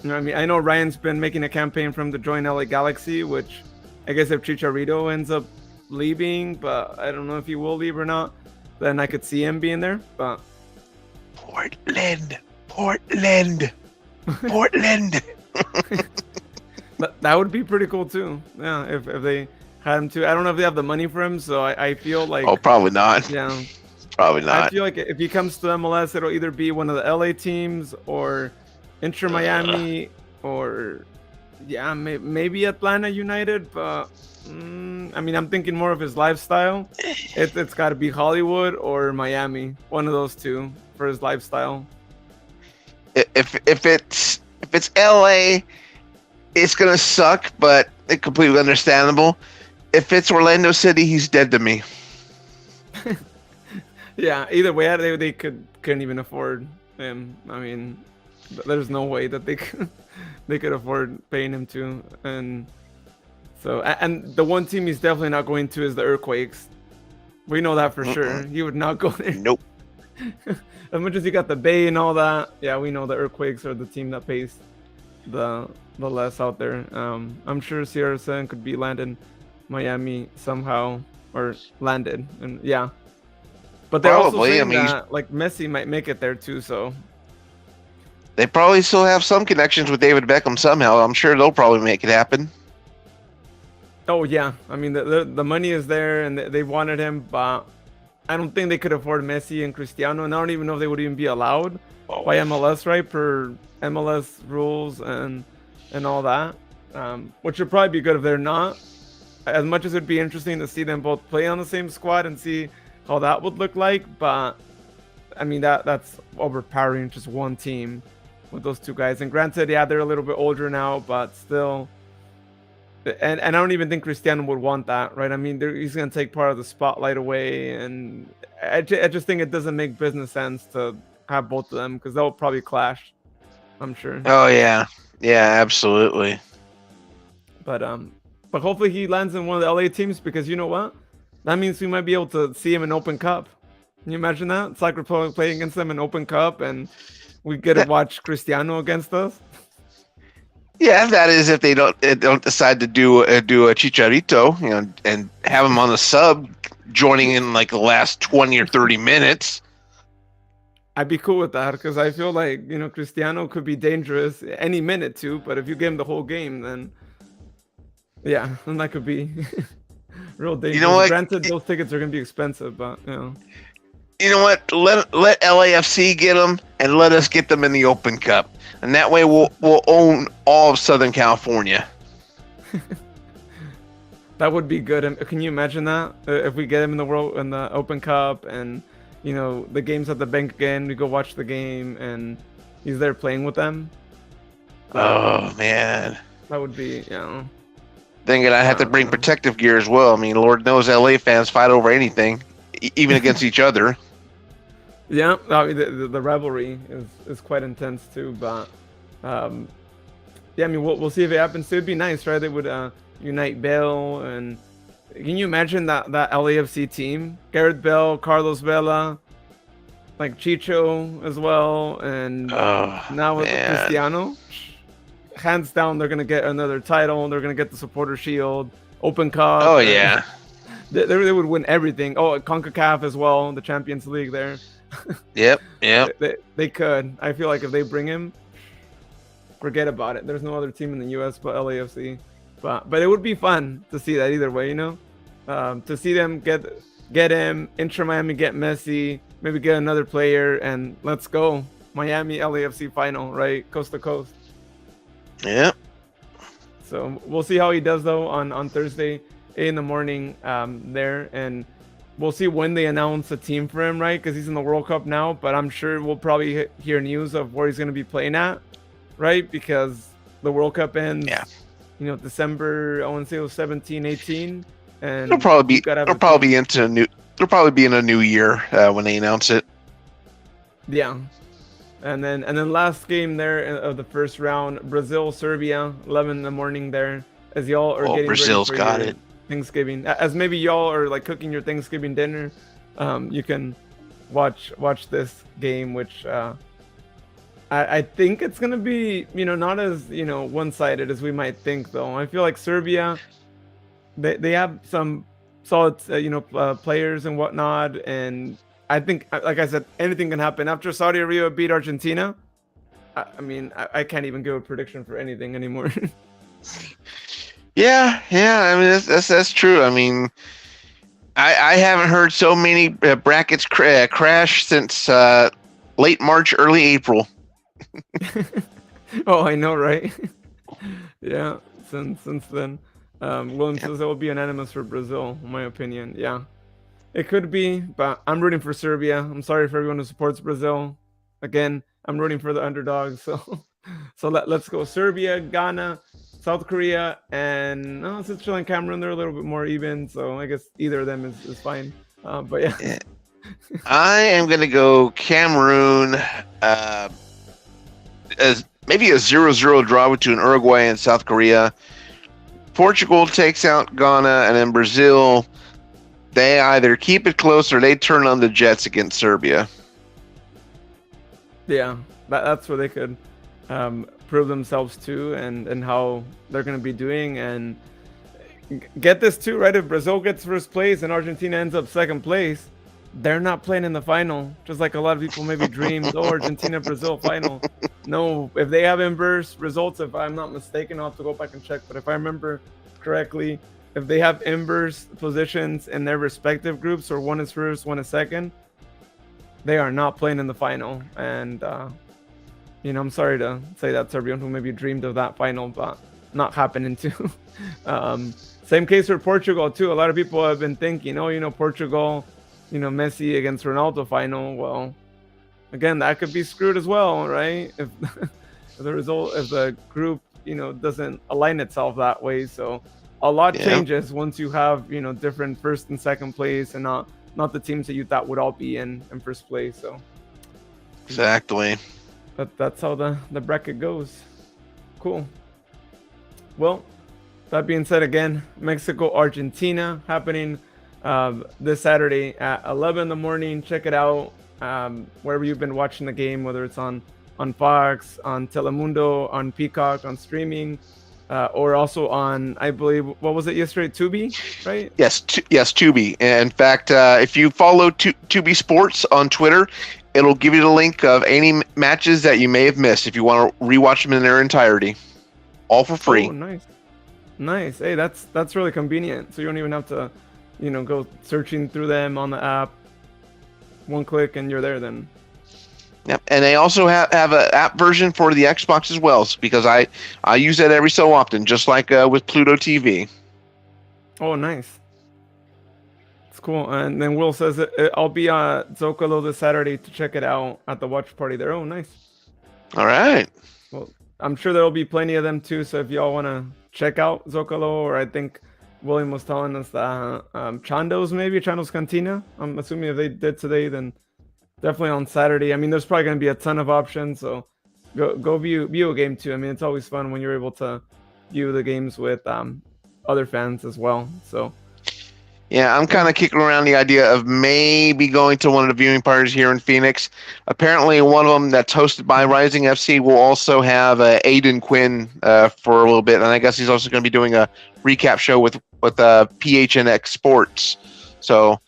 you know, I mean, I know Ryan's been making a campaign for him to join LA Galaxy, which I guess if Chicharito ends up leaving, but I don't know if he will leave or not, then I could see him being there. But Portland. that would be pretty cool too. Yeah, if they had him too. I don't know if they have the money for him, so I feel like, Oh, probably not. yeah, Probably I not. feel like if he comes to MLS, it'll either be one of the LA teams or Inter Miami, or yeah, maybe Atlanta United. But I mean, I'm thinking more of his lifestyle. It's got to be Hollywood or Miami, one of those two for his lifestyle. If it's LA, it's gonna suck, but it's completely understandable. If it's Orlando City, he's dead to me. Yeah, either way, they couldn't even afford him. I mean, there's no way that they could afford paying him to. And so, and the one team he's definitely not going to is the Earthquakes. We know that for sure. He would not go there. Nope. As much as you got the Bay and all that, yeah, we know the Earthquakes are the team that pays the less out there. I'm sure CR7 could be landing Miami somehow, or landed, and yeah. But they're also Probably, I saying mean, that like Messi might make it there too. So they probably still have some connections with David Beckham somehow. I'm sure they'll probably make it happen. oh yeah, I mean the money is there, and they wanted him, but I don't think they could afford Messi and Cristiano, and I don't even know if they would even be allowed by MLS, right, per MLS rules and all that. Which would probably be good if they're not. As much as it'd be interesting to see them both play on the same squad and see how that would look like, but I mean that's overpowering just one team with those two guys. And granted, yeah, they're a little bit older now, but still. And I don't even think Cristiano would want that, right? I mean, he's going to take part of the spotlight away, and I just think it doesn't make business sense to have both of them, because they'll probably clash, I'm sure. Oh yeah, absolutely. But hopefully he lands in one of the LA teams, because you know what? That means we might be able to see him in Open Cup. Can you imagine that? It's like we're playing against them in Open Cup, and we get to watch Cristiano against us. Yeah, that is if they don't decide to do a Chicharito, you know, and have him on the sub, joining in like the last 20 or 30 minutes. I'd be cool with that, because I feel like, you know, Cristiano could be dangerous any minute too. But if you give him the whole game, then yeah, then that could be real dangerous. You know what? Granted, those tickets are gonna be expensive, but you know. You know what? Let LAFC get them, and let us get them in the Open Cup, and that way we'll own all of Southern California. That would be good. Can you imagine that if we get him in the Open Cup, and you know the game's at the bank again, we go watch the game, and he's there playing with them. Oh man, that would be, you know. Thinking I have to bring protective gear as well. I mean, Lord knows LA fans fight over anything, even against each other. Yeah, I mean, the rivalry is quite intense too. But yeah, I mean, we'll see if it happens. It'd be nice, right? They would unite Bale, and can you imagine that LAFC team? Gareth Bale, Carlos Vela, like Chicho as well, and now with Cristiano. Hands down, they're gonna get another title. They're gonna get the Supporter Shield, Open Cup. Oh yeah, they would win everything. Oh, CONCACAF as well, the Champions League there. Yep. They could. I feel like if they bring him, forget about it. There's no other team in the U.S. but LAFC. But it would be fun to see that either way, you know, to see them get him, Inter Miami get Messi, maybe get another player, and let's go Miami LAFC final, right, coast to coast. Yep. So we'll see how he does though on Thursday, 8 in the morning there. And we'll see when they announce a team for him, right? Because he's in the World Cup now, but I'm sure we'll probably hear news of where he's going to be playing at, right? Because the World Cup ends, December, I want to say it was 17, 18. And It'll probably be in a new year when they announce it. Yeah. And then last game there of the first round, Brazil, Serbia, 11 in the morning there, as y'all are getting Brazil's ready for got your it. Thanksgiving. As maybe y'all are like cooking your Thanksgiving dinner, you can watch this game, which I think it's gonna be not as one-sided as we might think, though. I feel like Serbia, they have some solid players and whatnot, and I think, like I said, anything can happen. After Saudi Arabia beat Argentina, I can't even give a prediction for anything anymore. Yeah. I mean, that's true. I mean, I haven't heard so many brackets crash since late March, early April. Oh, I know, right? Yeah, since then, William says it will be unanimous for Brazil, in my opinion. Yeah, it could be, but I'm rooting for Serbia. I'm sorry for everyone who supports Brazil. Again, I'm rooting for the underdogs. So let's go Serbia, Ghana, South Korea, and Switzerland, Cameroon. They're a little bit more even, so I guess either of them is fine. But yeah. I am going to go Cameroon as maybe a 0-0 draw between Uruguay and South Korea. Portugal takes out Ghana, and then Brazil, they either keep it close or they turn on the Jets against Serbia. Yeah, that's where they could prove themselves too, and how they're going to be doing. And get this too, right? If Brazil gets first place and Argentina ends up second place, they're not playing in the final, just like a lot of people maybe dreamed. Oh, Argentina Brazil final. No, if they have inverse results, if I'm not mistaken, I'll have to go back and check, but if I remember correctly, if they have inverse positions in their respective groups, or one is first, one is second, they are not playing in the final. And I'm sorry to say that to everyone who maybe dreamed of that final, but not happening too. Same case for Portugal too. A lot of people have been thinking, Portugal, Messi against Ronaldo final. Well, again, that could be screwed as well, right? If the group, doesn't align itself that way. So a lot changes once you have, different first and second place, and not the teams that you thought would all be in first place. So exactly. That's how the bracket goes. Cool. Well, that being said, again, Mexico, Argentina happening this Saturday at 11 in the morning. Check it out wherever you've been watching the game, whether it's on Fox, on Telemundo, on Peacock, on streaming, or also on, I believe, what was it yesterday? Tubi, right? Yes, Tubi. In fact, if you follow Tubi Sports on Twitter, it'll give you the link of any matches that you may have missed if you want to rewatch them in their entirety, all for free. Oh, nice. Hey, that's really convenient. So you don't even have to, go searching through them on the app. One click and you're there then. Yep, and they also have an app version for the Xbox as well, because I use that every so often, just like with Pluto TV. Oh, nice. It's cool. And then Will says I'll be at Zocalo this Saturday to check it out at the watch party there. Oh, nice. All right. Well, I'm sure there'll be plenty of them too. So if y'all want to check out Zocalo, or I think William was telling us that Chando's Cantina. I'm assuming if they did today, then definitely on Saturday. I mean, there's probably going to be a ton of options. So go view a game too. I mean, it's always fun when you're able to view the games with other fans as well. So yeah, I'm kind of kicking around the idea of maybe going to one of the viewing parties here in Phoenix. Apparently, one of them that's hosted by Rising FC will also have Aiden Quinn for a little bit, and I guess he's also going to be doing a recap show with PHNX Sports. So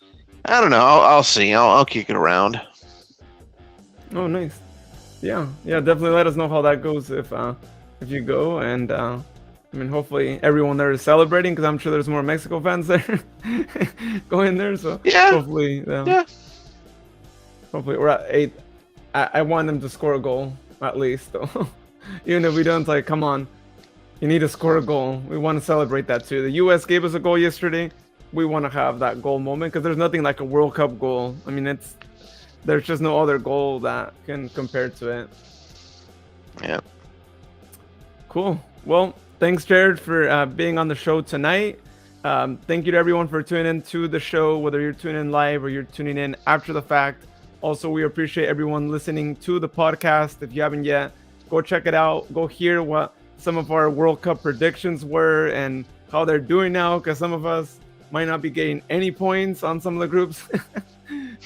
I don't know. I'll see. I'll kick it around. Oh, nice. Yeah. Definitely let us know how that goes if you go, and I mean, hopefully everyone there is celebrating, because I'm sure there's more Mexico fans there going there. So yeah, hopefully, hopefully we're at 8. I want them to score a goal at least, though. Even if we don't, like, come on, you need to score a goal. We want to celebrate that too. The U.S. gave us a goal yesterday. we want to have that goal moment because there's nothing like a World Cup goal. I mean, there's just no other goal that can compare to it. Yeah. Cool. Well, thanks, Jared, for being on the show tonight. Thank you to everyone for tuning in to the show, whether you're tuning in live or you're tuning in after the fact. Also, we appreciate everyone listening to the podcast. If you haven't yet, go check it out. Go hear what some of our World Cup predictions were and how they're doing now, because some of us might not be getting any points on some of the groups,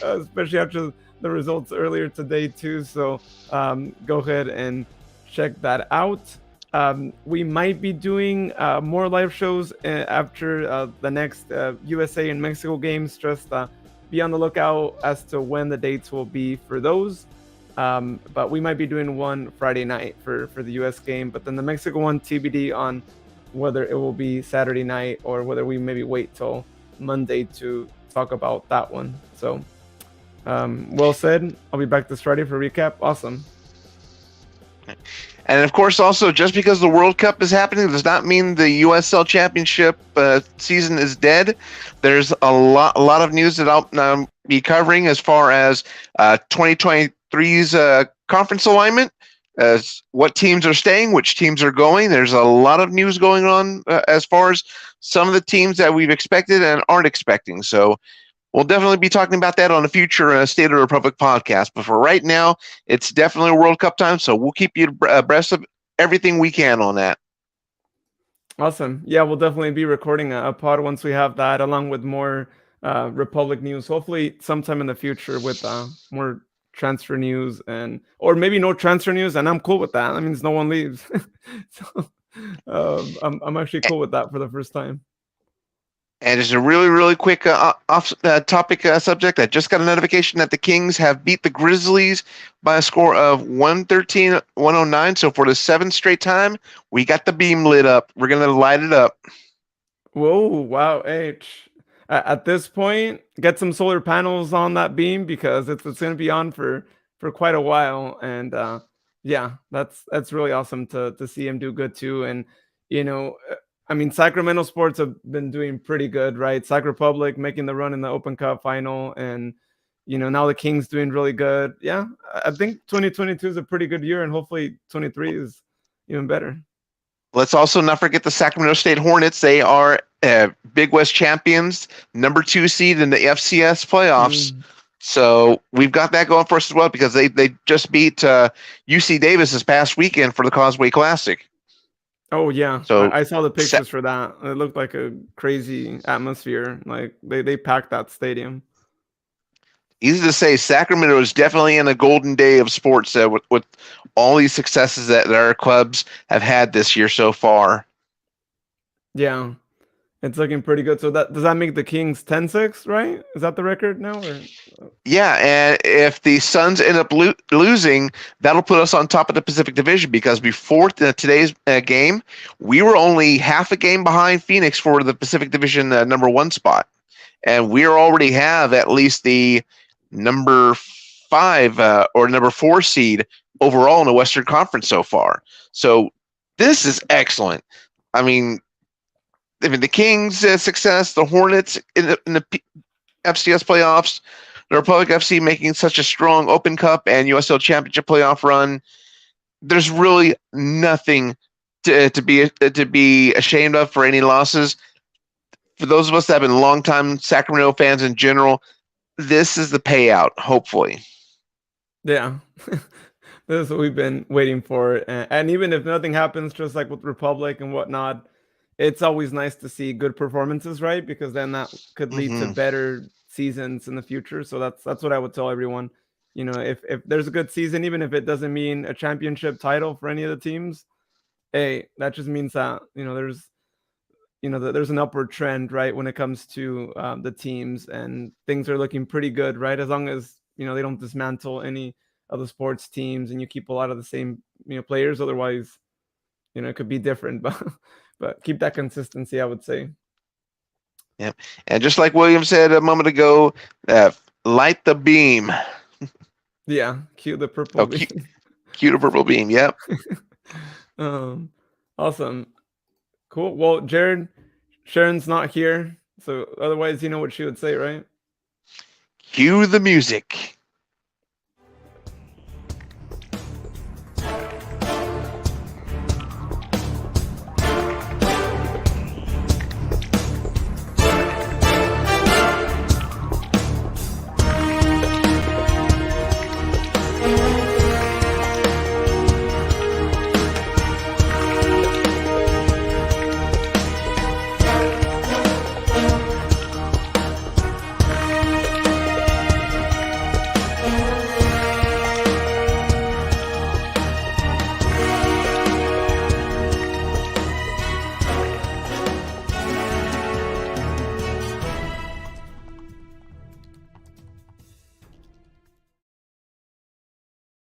especially after the results earlier today too. So go ahead and check that out. We might be doing more live shows after the next USA and Mexico games. Just be on the lookout as to when the dates will be for those. But we might be doing one Friday night for the US game, but then the Mexico one TBD on whether it will be Saturday night or whether we maybe wait till Monday to talk about that one. So well said. I'll be back this Friday for a recap. Awesome. And of course, also, just because the World Cup is happening does not mean the USL Championship season is dead. There's a lot of news that I'll be covering as far as 2023's conference alignment, as what teams are staying, which teams are going. There's a lot of news going on as far as some of the teams that we've expected and aren't expecting. So we'll definitely be talking about that on a future State of the Republic podcast. But for right now, it's definitely World Cup time, so we'll keep you abreast of everything we can on that. Awesome. Yeah, we'll definitely be recording a pod once we have that, along with more Republic news, hopefully sometime in the future with more transfer news, or maybe no transfer news, and I'm cool with that. That means no one leaves. So I'm actually cool with that for the first time. And just a really quick off-topic subject. I just got a notification that the Kings have beat the Grizzlies by a score of 113-109. So for the 7th straight time, we got the beam lit up. We're going to light it up. Whoa, wow, H. At this point, get some solar panels on that beam because it's going to be on for quite a while. And yeah, that's really awesome to see him do good too. And, I mean, Sacramento sports have been doing pretty good, right? Sac Republic making the run in the Open Cup final, and now the Kings doing really good. Yeah, I think 2022 is a pretty good year, and hopefully 23 is even better. Let's also not forget the Sacramento State Hornets. They are Big West champions, number 2 seed in the FCS playoffs. So we've got that going for us as well because they just beat UC Davis this past weekend for the Causeway Classic. Oh yeah, so I saw the pictures for that. It looked like a crazy atmosphere. Like they packed that stadium. Easy to say, Sacramento is definitely in a golden day of sports with all these successes that our clubs have had this year so far. Yeah, it's looking pretty good. So does that make the Kings 10-6, right? Is that the record now? Or? Yeah, and if the Suns end up losing, that'll put us on top of the Pacific Division because before today's game, we were only half a game behind Phoenix for the Pacific Division number 1 spot. And we already have at least the number 5 or number 4 seed overall in the Western Conference so far. So this is excellent. I mean, the Kings' success, the Hornets in the FCS playoffs, the Republic FC making such a strong Open Cup and USL Championship playoff run. There's really nothing to be ashamed of for any losses. For those of us that have been longtime Sacramento fans in general, this is the payout, hopefully. Yeah. This is what we've been waiting for. And even if nothing happens, just like with Republic and whatnot, it's always nice to see good performances, right? Because then that could lead to better seasons in the future. So that's what I would tell everyone. If there's a good season, even if it doesn't mean a championship title for any of the teams, hey, that just means that there's there's an upward trend, right, when it comes to the teams, and things are looking pretty good, right? As long as they don't dismantle any of the sports teams and you keep a lot of the same players. Otherwise, it could be different, but keep that consistency, I would say. Yeah, and just like William said a moment ago, light the beam. Yeah, cue the purple beam. Cue the purple beam. Yep. Awesome. Cool. Well, Jared, Sharon's not here. So otherwise, you know what she would say, right? Cue the music.